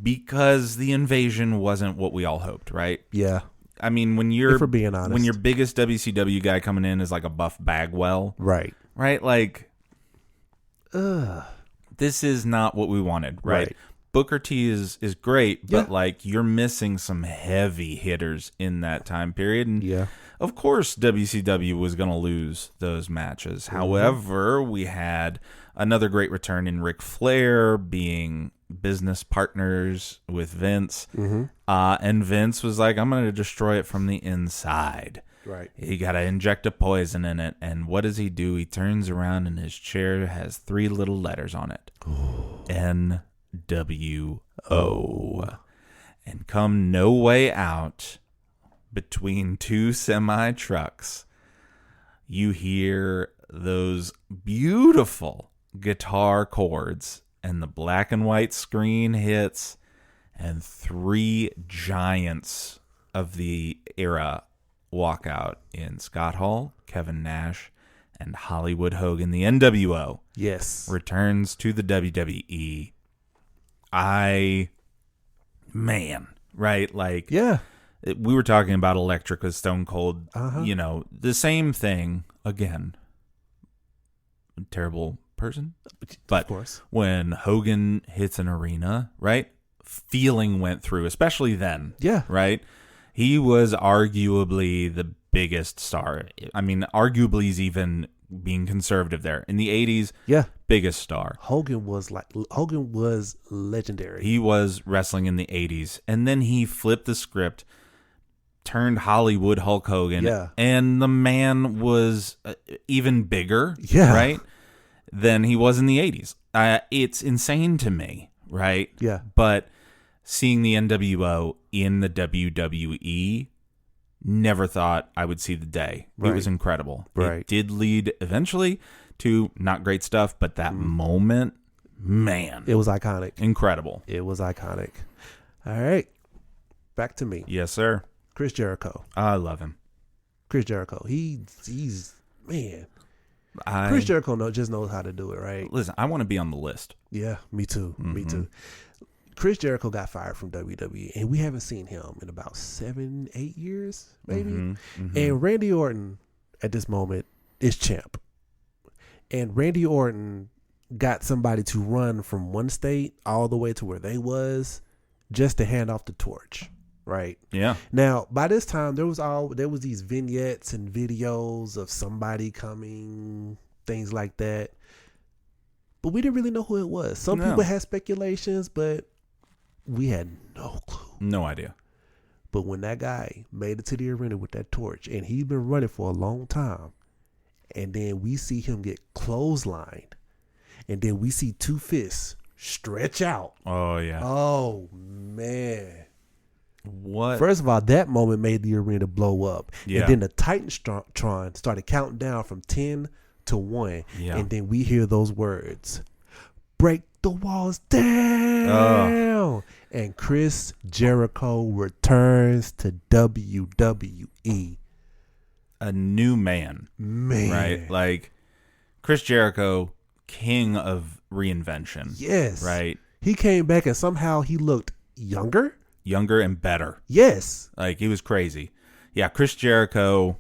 Because the invasion wasn't what we all hoped, right? Yeah. I mean, when you're, if we're being honest, when your biggest WCW guy coming in is like a Buff Bagwell. Right. Like, this is not what we wanted, right? Booker T is great, but like you're missing some heavy hitters in that time period. And of course, WCW was going to lose those matches. However, we had another great return in Ric Flair being business partners with Vince. And Vince was like, I'm going to destroy it from the inside. Right. You got to inject a poison in it. And what does he do? He turns around and his chair has 3 little letters on it. NWO. And come no way out, between 2 semi-trucks, you hear those beautiful guitar chords, and the black and white screen hits, and 3 giants of the era walk out in Scott Hall, Kevin Nash, and Hollywood Hogan. The NWO Yes. returns to the WWE. Right? Like, Yeah. we were talking about Electric with Stone Cold. Uh-huh. The same thing again. Terrible person, but Of course. when Hogan hits an arena, right? Feeling went through, especially then. Yeah. Right. He was arguably the biggest star. I mean, arguably he's even being conservative there. In the 80s, Yeah. biggest star. Hogan was legendary. He was wrestling in the 80s, and then he flipped the script, turned Hollywood Hulk Hogan, Yeah. and the man was even bigger, Yeah. right, than he was in the 80s. It's insane to me, right? Yeah. But seeing the NWO in the WWE, never thought I would see the day. Right. It was incredible. Right. It did lead eventually to not great stuff, but that moment, man, It was iconic. incredible. It was iconic. All right. Back to me. Yes, sir. Chris Jericho. I love him. Chris Jericho. He's man. I Chris Jericho just knows how to do it, right? listen. I want to be on the list. Yeah, me too. Me too. Chris Jericho got fired from WWE, and we haven't seen him in about 7-8 years, maybe. And Randy Orton, at this moment, is champ. And Randy Orton got somebody to run from one state all the way to where they was, just to hand off the torch, right? Yeah. Now, by this time, there was these vignettes and videos of somebody coming, things like that. But we didn't really know who it was. Some No. people had speculations, but we had no clue. No idea. But when that guy made it to the arena with that torch, and he's been running for a long time, and then we see him get clotheslined, and then we see 2 fists stretch out. Oh yeah. Oh, man. What? First of all, that moment made the arena blow up. Yeah. And then the Titantron started counting down from 10 to 1. Yeah. And then we hear those words, break the walls down. And Chris Jericho returns to WWE. A new man, Man. right? Like Chris Jericho, king of reinvention. Yes. Right. He came back and somehow he looked younger. Younger and better. Yes. Like he was crazy. Yeah. Chris Jericho,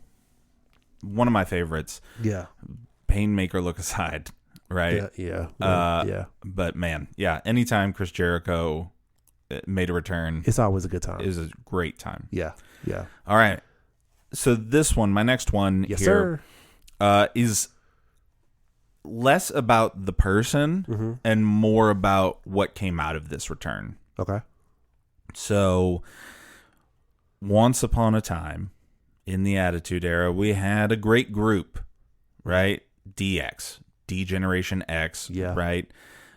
one of my favorites. Yeah. Painmaker look aside, right? Yeah. Yeah. But man, yeah. Anytime Chris Jericho made a return, It's always a good time. it was a great time. Yeah. Yeah. All right. So this one, my next one Yes, here, sir. is less about the person Mm-hmm. and more about what came out of this return. Okay. So once upon a time in the Attitude Era, we had a great group, right? DX, D Generation X, Yeah. right?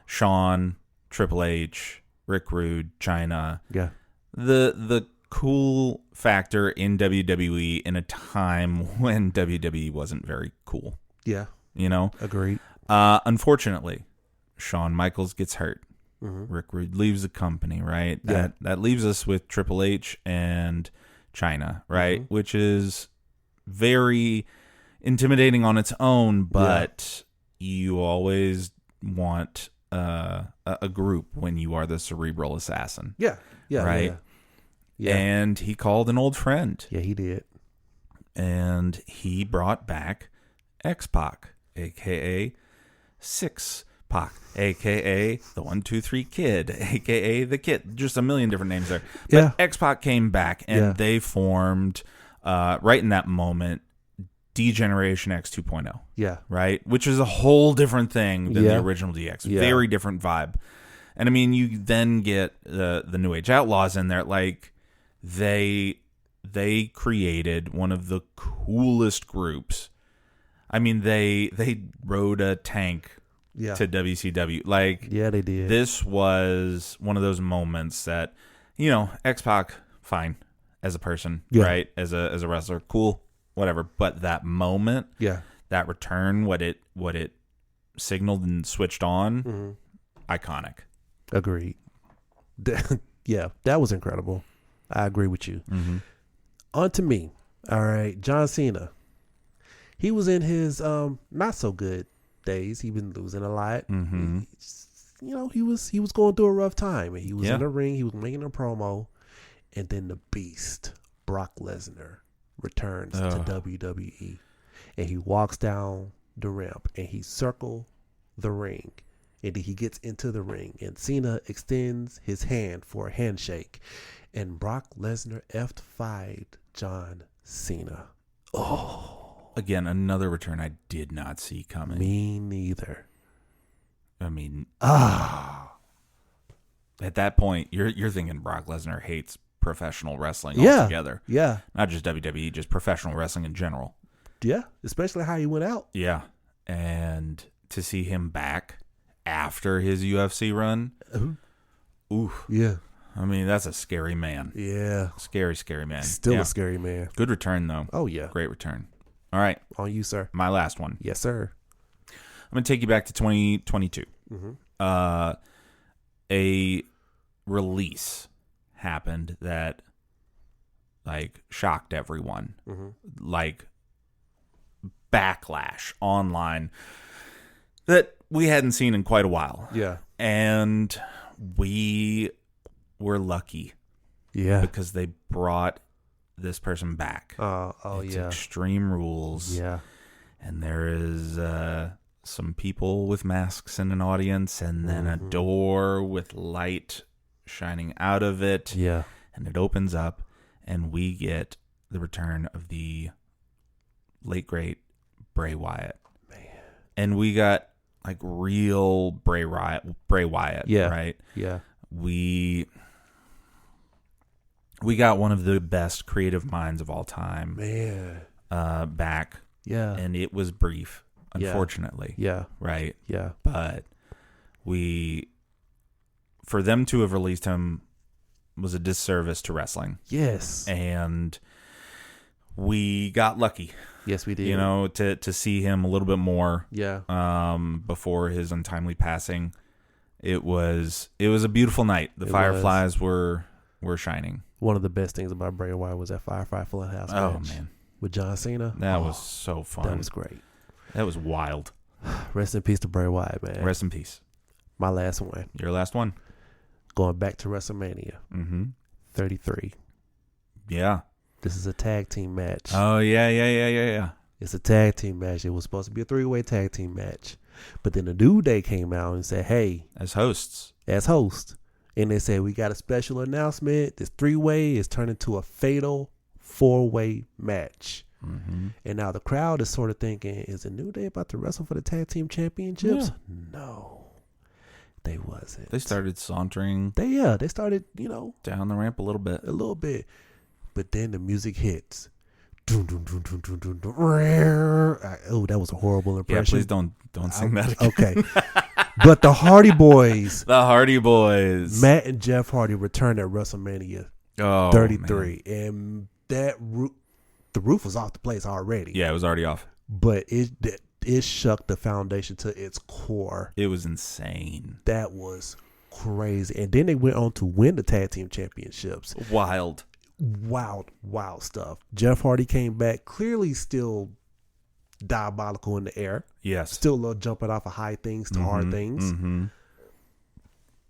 Shawn, Triple H, Rick Rude, Chyna. Yeah. The cool factor in WWE in a time when WWE wasn't very cool, Yeah. you know? Agreed. Unfortunately, Shawn Michaels gets hurt. Mm-hmm. Rick Rude leaves the company, right? Yeah. That leaves us with Triple H and Chyna, right? Mm-hmm. Which is very intimidating on its own, but you always want a group when you are the cerebral assassin. Yeah. Yeah. Right. Yeah. And he called an old friend, Yeah, he did. and he brought back X-Pac, a.k.a. Six-Pac, a.k.a. the 1-2-3 Kid, a.k.a. the Kid. Just a million different names there. But Yeah. X-Pac came back, and Yeah. they formed, right in that moment, D-Generation X 2.0, Yeah. right? Which is a whole different thing than Yeah. the original DX. Yeah. Very different vibe. And, I mean, you then get the New Age Outlaws in there. Like, they they created one of the coolest groups. I mean, they rode a tank to WCW. Like, yeah, they did. This was one of those moments that, you know, X-Pac, fine as a person, right? As a wrestler, cool, whatever. But that moment, that return, what it signaled and switched on, iconic. Agreed. Yeah, that was incredible. I agree with you. On to me. All right, John Cena. He was in his not so good days. He been losing a lot. He was going through a rough time, and he was in the ring. He was making a promo, and then the Beast, Brock Lesnar, returns to WWE, and he walks down the ramp, and he circles the ring, and then he gets into the ring, and Cena extends his hand for a handshake, and Brock Lesnar F5'd John Cena. Again, another return I did not see coming. Me neither. I mean, at that point, you're thinking Brock Lesnar hates professional wrestling altogether. Yeah. Not just WWE, just professional wrestling in general. Yeah, especially how he went out. Yeah. And to see him back after his UFC run, oof. Yeah. I mean, that's a scary man. Yeah. Scary man. Still a scary man. Good return, though. Oh, yeah. Great return. All right. On you, sir. My last one. Yes, sir. I'm going to take you back to 2022. A release happened that, like, shocked everyone. Like, backlash online that we hadn't seen in quite a while. Yeah. And we were lucky. Yeah. Because they brought this person back. It's Extreme Rules. Yeah. And there is some people with masks in an audience, and then a door with light shining out of it. Yeah. And it opens up, and we get the return of the late, great Bray Wyatt. Man. And we got, like, real Bray Wyatt, right? Yeah. We got one of the best creative minds of all time, man, back. Yeah. And it was brief, unfortunately. Yeah. Right? Yeah. But for them to have released him was a disservice to wrestling. Yes. And we got lucky. Yes, we did. You know, to see him a little bit more. Yeah. Before his untimely passing. It was a beautiful night. The fireflies were shining. One of the best things about Bray Wyatt was that Firefly Funhouse match. Oh, man. With John Cena. That was so fun. That was great. That was wild. Rest in peace to Bray Wyatt, man. Rest in peace. My last one. Your last one. Going back to WrestleMania. 33. Yeah. This is a tag team match. Oh, yeah. It's a tag team match. It was supposed to be a 3-way tag team match. But then the New Day came out and said, hey. As host. And they said, we got a special announcement. This 3-way is turned into a fatal 4-way match. And now the crowd is sort of thinking, is the New Day about to wrestle for the tag team championships? Yeah. No, they wasn't. They started sauntering. They started, down the ramp a little bit. But then the music hits. Oh, that was a horrible impression. Yeah, please don't sing that again. Okay. But the Hardy Boys. Matt and Jeff Hardy returned at WrestleMania 33. Man. And the roof was off the place already. Yeah, it was already off. But it shook the foundation to its core. It was insane. That was crazy. And then they went on to win the tag team championships. Wild stuff. Jeff Hardy came back, clearly still diabolical in the air. Yes. Still a little jumping off of high things to hard things.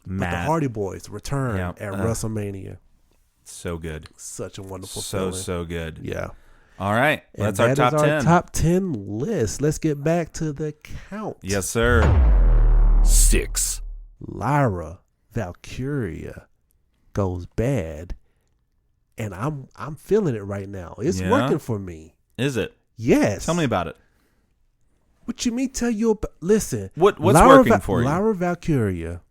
But the Hardy Boys return at WrestleMania. So good. Such a wonderful feeling. So good. Yeah. All right. That's our top 10. Our top 10 list. Let's get back to the count. Yes, sir. 6. Lyra Valkyria goes bad. And I'm feeling it right now. It's working for me. Is it? Yes. Tell me about it. What you mean tell you about? Listen. What's working for you? Lyra Valkyria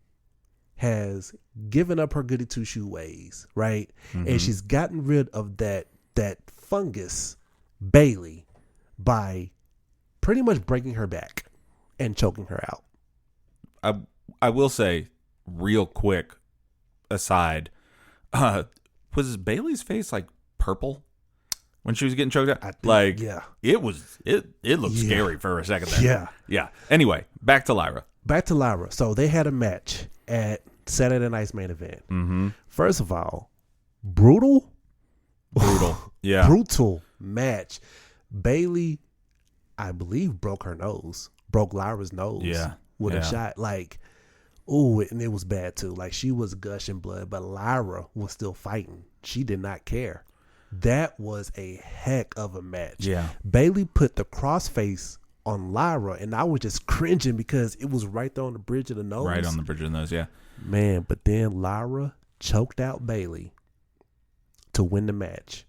has given up her goody two-shoe ways, right? And she's gotten rid of that that fungus Bailey by pretty much breaking her back and choking her out. I will say, real quick aside, was Bailey's face like purple when she was getting choked out? Yeah. It looked scary for a second there. Yeah. Anyway, back to Lyra. So they had a match at Saturday Night's main event. Mm-hmm. First of all, brutal. Yeah. Brutal match. Bailey, I believe, broke Lyra's nose. Yeah. With a shot. And it was bad too. She was gushing blood, but Lyra was still fighting. She did not care. That was a heck of a match. Yeah. Bailey put the crossface on Lyra, and I was just cringing because it was right there on the bridge of the nose. Right on the bridge of the nose, yeah. Man, but then Lyra choked out Bailey to win the match,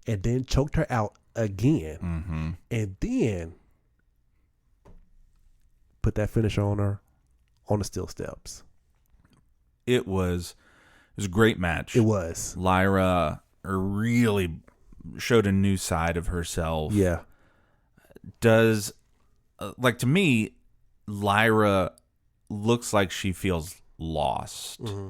and then choked her out again, and then put that finisher on her on the steel steps. It was a great match. It was. Lyra really showed a new side of herself. Yeah. Does, to me, Lyra looks like she feels lost. Mm-hmm.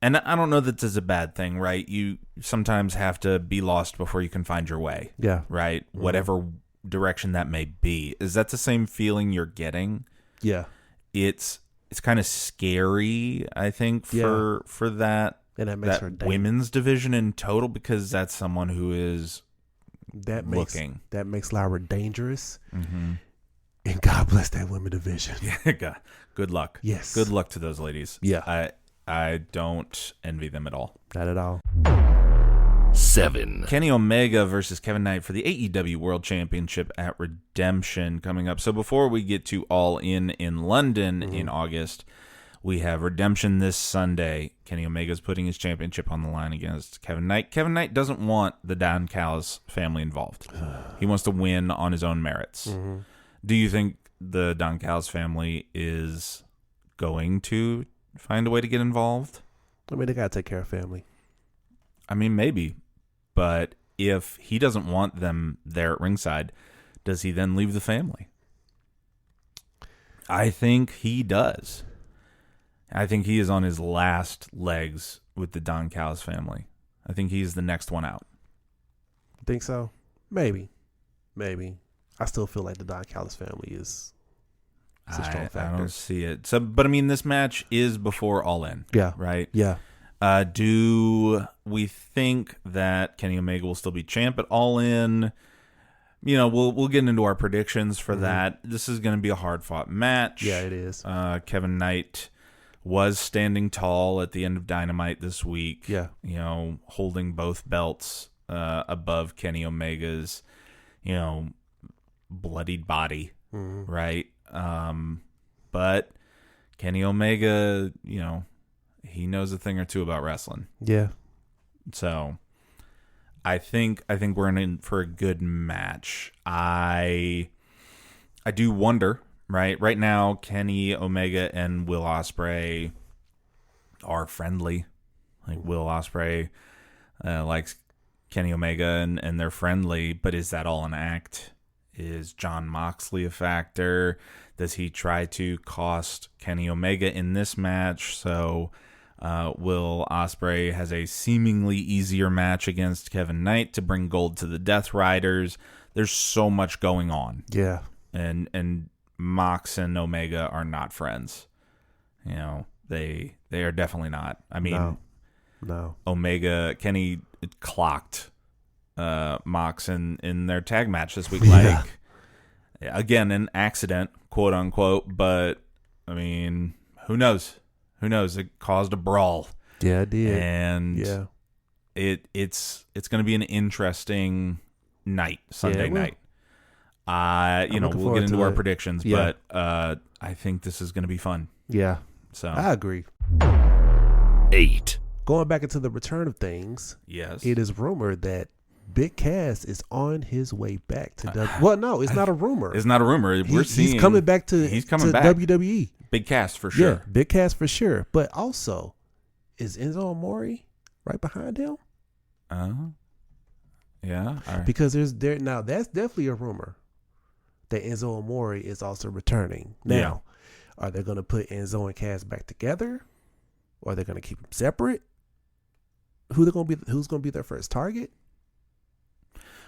And I don't know that this is a bad thing, right? You sometimes have to be lost before you can find your way. Yeah. Right? Mm-hmm. Whatever direction that may be. Is that the same feeling you're getting? Yeah. It's kind of scary, I think, for that. And that makes her women's division in total, because that's someone who is looking. That makes Lyra dangerous. Mm-hmm. And God bless that women division. Yeah, God. Good luck. Yes. Good luck to those ladies. Yeah. I don't envy them at all. Not at all. 7. Kenny Omega versus Kevin Knight for the AEW World Championship at Redemption coming up. So before we get to All In London in August, we have Redemption this Sunday. Kenny Omega's putting his championship on the line against Kevin Knight. Kevin Knight doesn't want the Don Callis family involved. He wants to win on his own merits. Mm-hmm. Do you think the Don Callis family is going to find a way to get involved? I mean, they got to take care of family. I mean, maybe. But if he doesn't want them there at ringside, does he then leave the family? I think he does. I think he is on his last legs with the Don Callis family. I think he's the next one out. Think so? Maybe. I still feel like the Don Callis family is a strong factor. I don't see it. So, but I mean, this match is before All In. Yeah. Right? Yeah. Do we think that Kenny Omega will still be champ at All In? You know, we'll get into our predictions for that. This is going to be a hard-fought match. Yeah, it is. Kevin Knight was standing tall at the end of Dynamite this week. Yeah. You know, holding both belts above Kenny Omega's, bloodied body, right? But Kenny Omega, he knows a thing or two about wrestling. Yeah. So I think we're in for a good match. I do wonder, right now, Kenny Omega and Will Ospreay are friendly. Like, Will Ospreay likes Kenny Omega and they're friendly, but is that all an act? Is Jon Moxley a factor? Does he try to cost Kenny Omega in this match? So Will Ospreay has a seemingly easier match against Kevin Knight to bring gold to the Death Riders. There's so much going on. Yeah. And Mox and Omega are not friends. They are definitely not. I mean, no. Kenny clocked Mox in their tag match this week. Yeah. Again, an accident, quote unquote, but I mean, who knows? It caused a brawl. Yeah, it did. And it's going to be an interesting night, Sunday night. We'll get into our predictions, but I think this is going to be fun. Yeah. So I agree. 8. Going back into the return of things, yes, it is rumored that Big Cass is on his way back to well, no, it's not a rumor. It's not a rumor. He's coming back to WWE. Big Cass for sure. Yeah, Big Cass for sure. But also, is Enzo Amore right behind him? Yeah. All right. Because now that's definitely a rumor that Enzo Amore is also returning. Now, are they going to put Enzo and Cass back together, or are they going to keep them separate? Who's going to be their first target?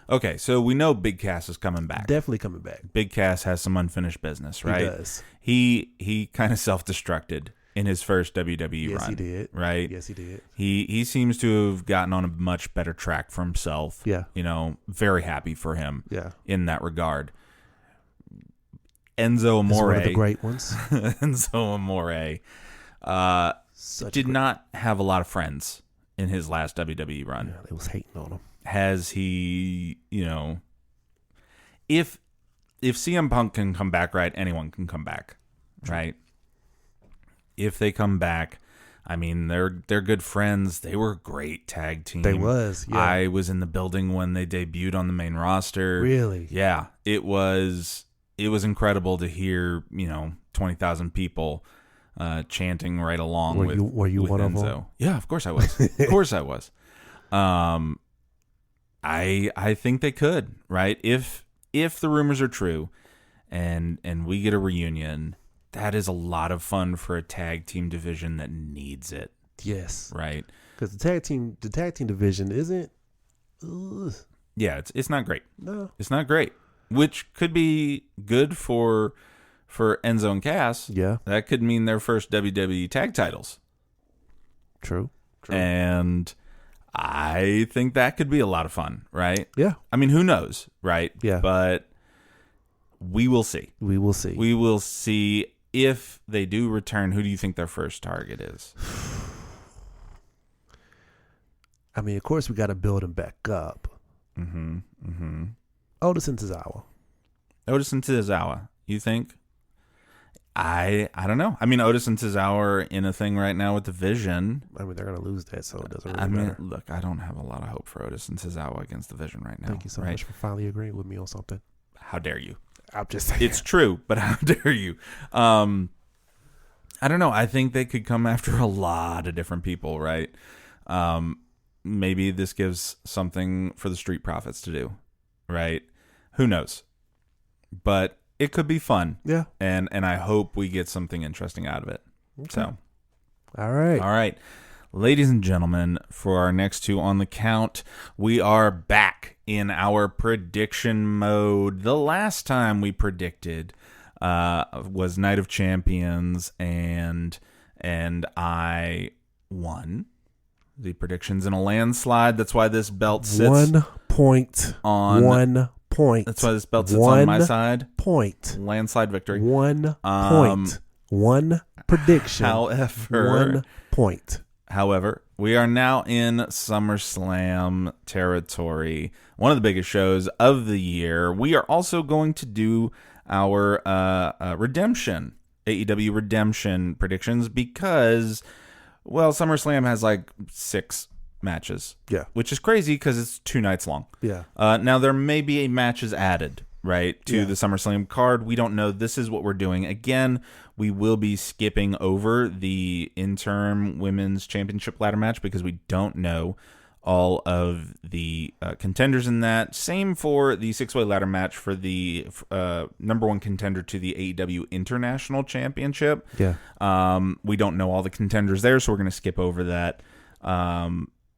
Okay, so we know Big Cass is coming back. Definitely coming back. Big Cass has some unfinished business, right? He does. He kind of self-destructed in his first WWE run. Yes, he did. Right? Yes, he did. He seems to have gotten on a much better track for himself. Yeah. Very happy for him. Yeah. In that regard. Enzo Amore, one of the great ones. Enzo Amore, did not have a lot of friends in his last WWE run. Yeah, they was hating on him. Has he, if CM Punk can come back, right, anyone can come back, right? If they come back, I mean, they're good friends. They were a great tag team. They was, yeah. I was in the building when they debuted on the main roster. Really? Yeah. It was incredible to hear, 20,000 people chanting right along with Were you with one Enzo. of them? Yeah, of course I was. Of course I was. I think they could, right? If the rumors are true and we get a reunion, that is a lot of fun for a tag team division that needs it. Yes. Right? Because the tag team division isn't. Yeah, it's not great. No. It's not great. Which could be good for Enzo and Cass. Yeah. That could mean their first WWE tag titles. True. And I think that could be a lot of fun, right? Yeah. I mean, who knows, right? Yeah. But we will see. We will see. We will see if they do return. Who do you think their first target is? I mean, of course, we got to build him back up. Mm-hmm. Mm-hmm. Otis and Tozawa. Otis and Tozawa, you think? I don't know. I mean, Otis and Tozawa are in a thing right now with the Vision. I mean, they're going to lose that, so it doesn't really matter. Look, I don't have a lot of hope for Otis and Tozawa against the Vision right now. Thank you so much for finally agreeing with me on something. How dare you? I'm just saying. It's true, but how dare you? I don't know. I think they could come after a lot of different people, right? Maybe this gives something for the Street Profits to do, right? Who knows? But it could be fun. Yeah. And I hope we get something interesting out of it. Okay. So. All right. All right. Ladies and gentlemen, for our next two on the count, we are back in our prediction mode. The last time we predicted was Night of Champions, and I won the predictions in a landslide. That's why this belt sits 1 point on 1 point. That's why this belt sits on my side. Point. Landslide victory. 1 point. One prediction. However, 1 point. However, we are now in SummerSlam territory, one of the biggest shows of the year. We are also going to do our redemption, AEW redemption predictions because, well, SummerSlam has like 6 matches. Yeah. Which is crazy because it's 2 nights long. Yeah. Now, there may be matches added, right, to the SummerSlam card. We don't know. This is what we're doing. Again, we will be skipping over the interim women's championship ladder match because we don't know all of the contenders in that. Same for the 6-way ladder match for the number 1 contender to the AEW International Championship. Yeah. We don't know all the contenders there, so we're going to skip over that.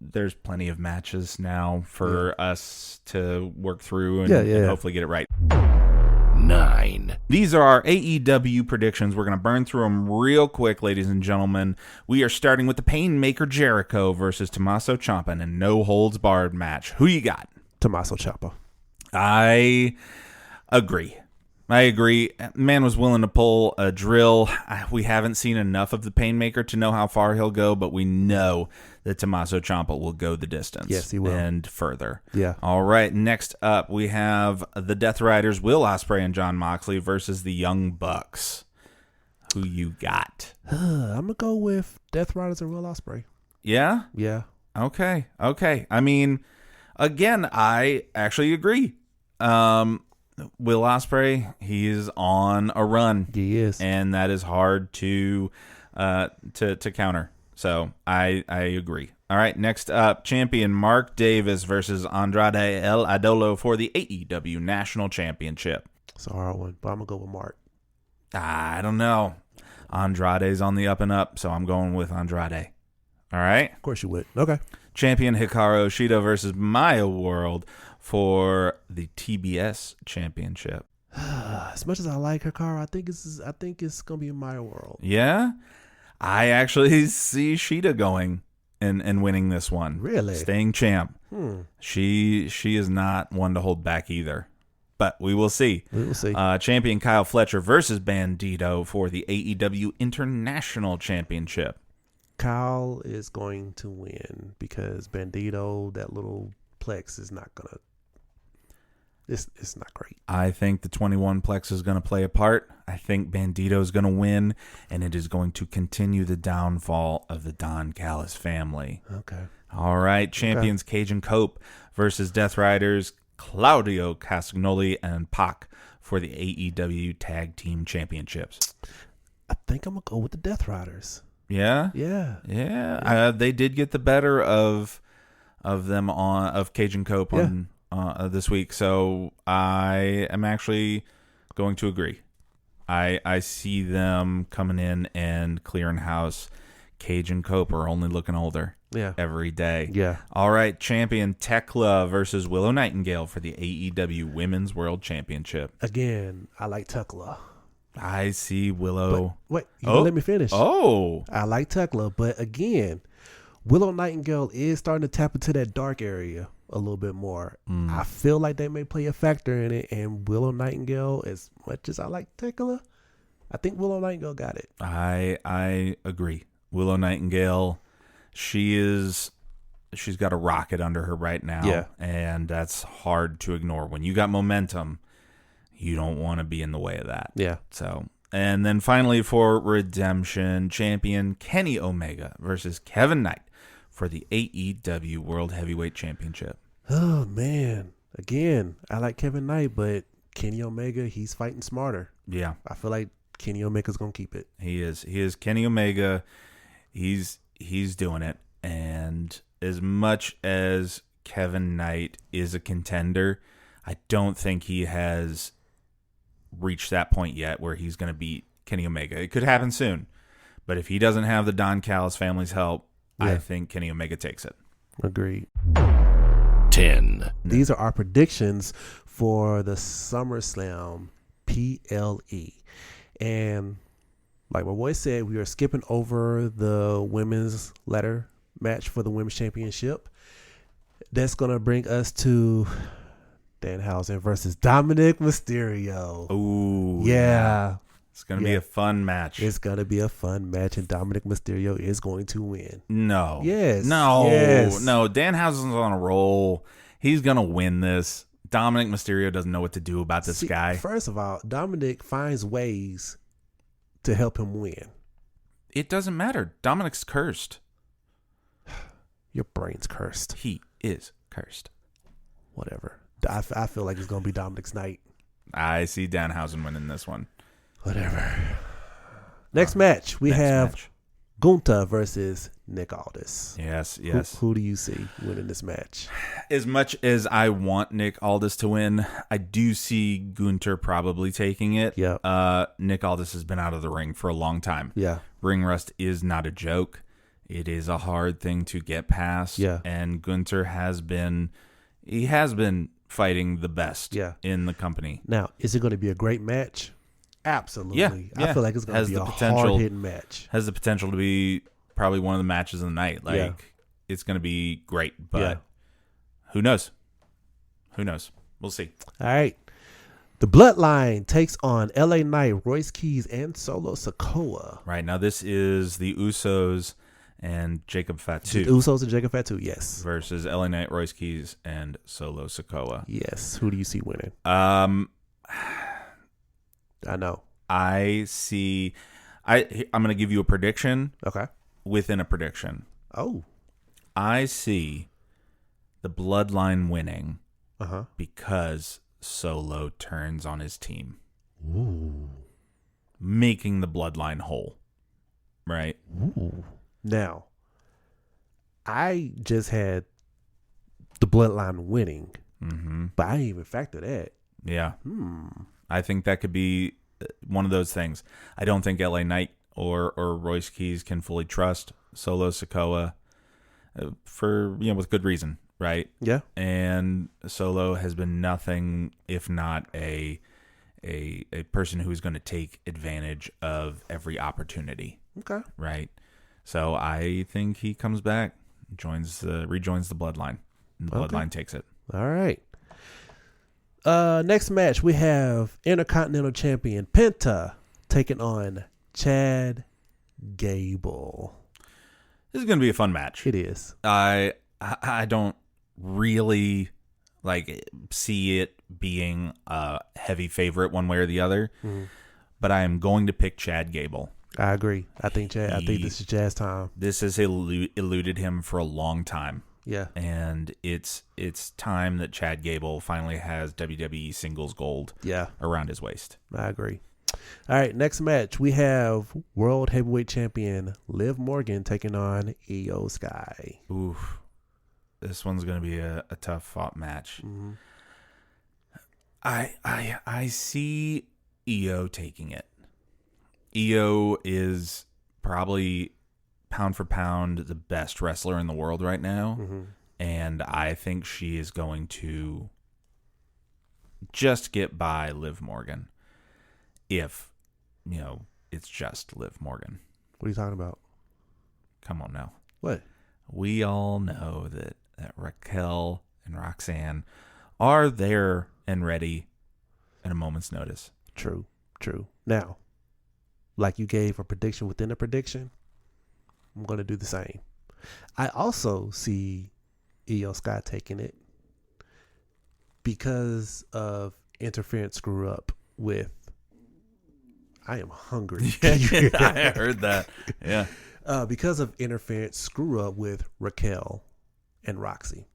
There's plenty of matches now for us to work through and hopefully get it right. 9. These are our AEW predictions. We're going to burn through them real quick, ladies and gentlemen. We are starting with the Painmaker Jericho versus Tommaso Ciampa in a no-holds-barred match. Who you got? Tommaso Ciampa. I agree. Man was willing to pull a drill. We haven't seen enough of the Painmaker to know how far he'll go, but we know that Tommaso Ciampa will go the distance. Yes, he will. And further. Yeah. All right, next up we have the Death Riders, Will Ospreay and Jon Moxley versus the Young Bucks. Who you got? I'm going to go with Death Riders and Will Ospreay. Yeah? Yeah. Okay. I mean, again, I actually agree. Will Ospreay, he's on a run. He is. And that is hard to counter. So I agree. All right, next up, champion Mark Davis versus Andrade El Idolo for the AEW National Championship. It's a hard one, but I'm going to go with Mark. I don't know. Andrade's on the up and up, so I'm going with Andrade. All right? Of course you would. Okay. Champion Hikaru Shida versus Maya World for the TBS Championship. As much as I like Hikaru, I think it's going to be in my world. Yeah? I actually see Shida going and winning this one. Really? Staying champ. She is not one to hold back either. But we will see. We will see. Champion Kyle Fletcher versus Bandito for the AEW International Championship. Kyle is going to win because Bandito, that little plex, is not going to. It's not great. I think the 21 plex is going to play a part. I think Bandito is going to win, and it is going to continue the downfall of the Don Callis family. Okay. All right. Champions Cajun Cope versus Death Riders Claudio Castagnoli and Pac for the AEW Tag Team Championships. I think I'm going to go with the Death Riders. Yeah? Yeah. They did get the better of them of Cajun Cope on this week, so I am actually going to agree. I see them coming in and clearing house. Cajun Cope are only looking older every day. Yeah. All right, champion Tekla versus Willow Nightingale for the AEW Women's World Championship. Again, I like Tekla. I see Willow. But, wait, you gonna let me finish? Oh. I like Tekla, but again, Willow Nightingale is starting to tap into that dark area a little bit more. I feel like they may play a factor in it, and Willow Nightingale, as much as I like Tekla, I think Willow Nightingale got it. I agree. Willow Nightingale, she's got a rocket under her right now. Yeah. And that's hard to ignore. When you got momentum, you don't want to be in the way of that. Yeah. So, and then finally for redemption, champion Kenny Omega versus Kevin Knight for the AEW World Heavyweight Championship. Oh, man. Again, I like Kevin Knight, but Kenny Omega, he's fighting smarter. Yeah. I feel like Kenny Omega's going to keep it. He is Kenny Omega. He's doing it. And as much as Kevin Knight is a contender, I don't think he has reached that point yet where he's going to beat Kenny Omega. It could happen soon. But if he doesn't have the Don Callis family's help, I think Kenny Omega takes it. Agreed. 10. These are our predictions for the SummerSlam PLE. And like my boy said, we are skipping over the women's ladder match for the women's championship. That's going to bring us to Danhausen versus Dominic Mysterio. Ooh. Yeah. It's going to be a fun match. It's going to be a fun match, and Dominic Mysterio is going to win. No. Yes. No. Yes. No. Danhausen's on a roll. He's going to win this. Dominic Mysterio doesn't know what to do about this guy. First of all, Dominic finds ways to help him win. It doesn't matter. Dominic's cursed. Your brain's cursed. He is cursed. Whatever. I feel like it's going to be Dominic's night. I see Danhausen winning this one. Whatever. Next match, we have Gunther versus Nick Aldis. Yes. Who do you see winning this match? As much as I want Nick Aldis to win, I do see Gunther probably taking it. Yeah. Nick Aldis has been out of the ring for a long time. Yeah. Ring rust is not a joke. It is a hard thing to get past. Yeah. And Gunther has been fighting the best in the company. Now, is it going to be a great match? Absolutely. Yeah. I feel like it's going to be a hard-hitting match. Has the potential to be probably one of the matches of the night. It's going to be great, but who knows? We'll see. All right. The Bloodline takes on LA Knight, Royce Keys, and Solo Sikoa. Right. Now, this is the Usos and Jacob Fatu. The Usos and Jacob Fatu, yes. Versus LA Knight, Royce Keys, and Solo Sikoa. Yes. Who do you see winning? I know. I see. I'm going to give you a prediction. Okay. Within a prediction. Oh. I see the Bloodline winning Uh-huh. because Solo turns on his team. Ooh. Making the Bloodline whole. Right? Ooh. Now, I just had the Bloodline winning, but I didn't even factor that. Yeah. I think that could be one of those things. I don't think LA Knight or Royce Keys can fully trust Solo Sikoa for, with good reason, right? Yeah. And Solo has been nothing if not a person who's going to take advantage of every opportunity. Okay. Right. So I think he comes back, rejoins the Bloodline, and the Bloodline takes it. All right. Next match, we have Intercontinental Champion Penta taking on Chad Gable. This is going to be a fun match. It is. I don't really see it being a heavy favorite one way or the other, but I am going to pick Chad Gable. I agree. I think this is Chad's time. This has eluded him for a long time. Yeah. And it's time that Chad Gable finally has WWE singles gold around his waist. I agree. All right, next match, we have World Heavyweight Champion Liv Morgan taking on Io Sky. Oof. This one's going to be a tough fought match. I see Io taking it. Io is probably pound for pound the best wrestler in the world right now, and I think she is going to just get by Liv Morgan. If it's just Liv Morgan. What are you talking about? Come on now. What? We all know that Raquel and Roxanne are there and ready at a moment's notice. True. Now, like you gave a prediction within a prediction, I'm going to do the same. I also see Io Sky taking it because of interference screw up with I am hungry. I heard that. Yeah. Because of interference screw up with Raquel and Roxy.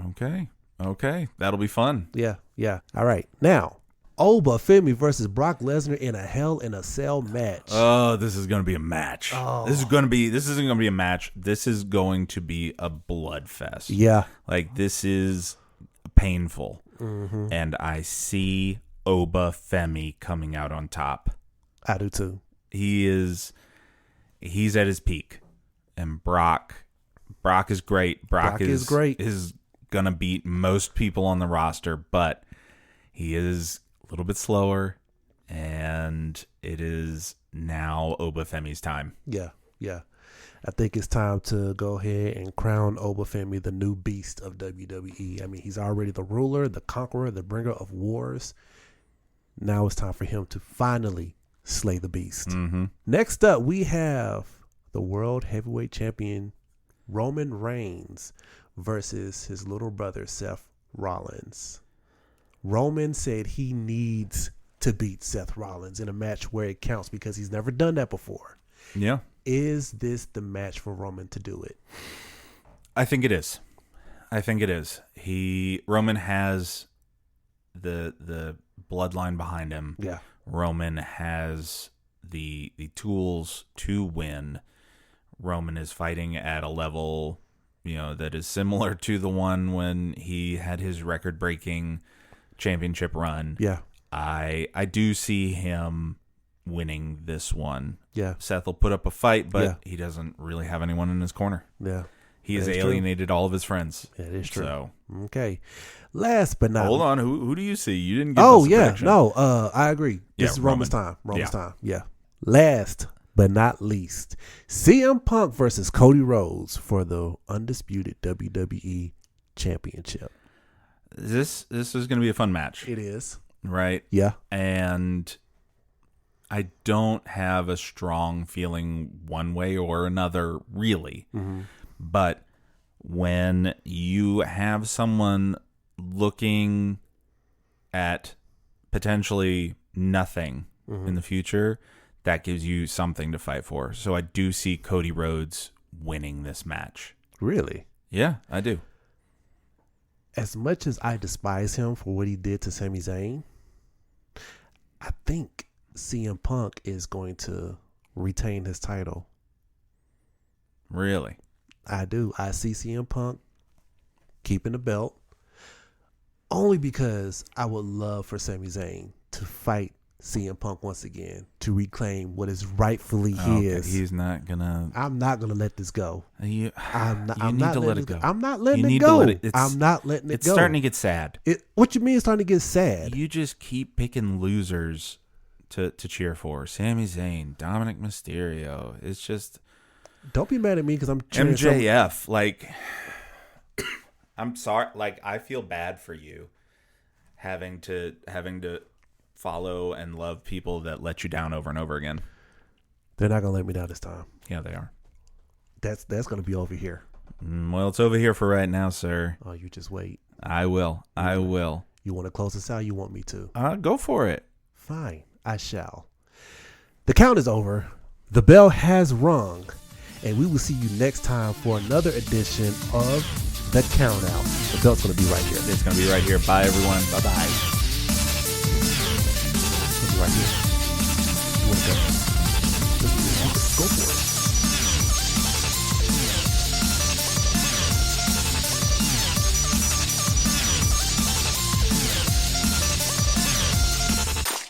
Okay. That'll be fun. Yeah. All right. Now, Oba Femi versus Brock Lesnar in a Hell in a Cell match. Oh, this is going to be a match. Oh. This isn't going to be a match. This is going to be a blood fest. Yeah. This is painful. And I see Oba Femi coming out on top. I do too. He's at his peak. And Brock is great. Brock is great. Is going to beat most people on the roster, but he is a little bit slower, and it is now Oba Femi's time. Yeah. I think it's time to go ahead and crown Oba Femi the new beast of WWE. I mean, he's already the ruler, the conqueror, the bringer of wars. Now it's time for him to finally slay the beast. Next up, we have the World Heavyweight Champion Roman Reigns versus his little brother Seth Rollins. Roman said he needs to beat Seth Rollins in a match where it counts because he's never done that before. Yeah. Is this the match for Roman to do it? I think it is. Roman has the bloodline behind him. Yeah. Roman has the tools to win. Roman is fighting at a level, that is similar to the one when he had his record-breaking championship run. Yeah. I do see him winning this one. Yeah. Seth will put up a fight, but he doesn't really have anyone in his corner. Yeah. He has alienated all of his friends. That is true. So, okay. Last but not hold on. Who do you see? You didn't get this prediction. No, I agree. This is Roman. Roman's time. Roman's time. Yeah. Last but not least, CM Punk versus Cody Rhodes for the undisputed WWE Championship. This is going to be a fun match. It is. Right? Yeah. And I don't have a strong feeling one way or another, really. But when you have someone looking at potentially nothing in the future, that gives you something to fight for. So I do see Cody Rhodes winning this match. Really? Yeah, I do. As much as I despise him for what he did to Sami Zayn, I think CM Punk is going to retain his title. Really? I do. I see CM Punk keeping the belt only because I would love for Sami Zayn to fight CM Punk once again to reclaim what is rightfully his. He's not gonna. I'm not gonna let this go. You I'm need not to let letting it go. I'm not letting You it need to go. let it- I'm not letting it It's go. starting to get sad. What you mean it's starting to get sad? You just keep picking losers to cheer for. Sami Zayn, Dominic Mysterio. It's just Don't be mad at me because I'm cheering MJF. Like, I'm sorry. Like, I feel bad for you having to follow and love people that let you down over and over again. They're not gonna let me down this time. Yeah, they are. That's gonna be over here. Well, it's over here for right now, sir. Oh, you just wait. I will. You want to close this out? You want me to? Go for it. Fine, I shall. The count is over. The bell has rung, and we will see you next time for another edition of The Count Out. The belt's gonna be right here. It's going to be right here. Bye, everyone. Bye-bye. It's gonna be right here. You want to go? Go for it.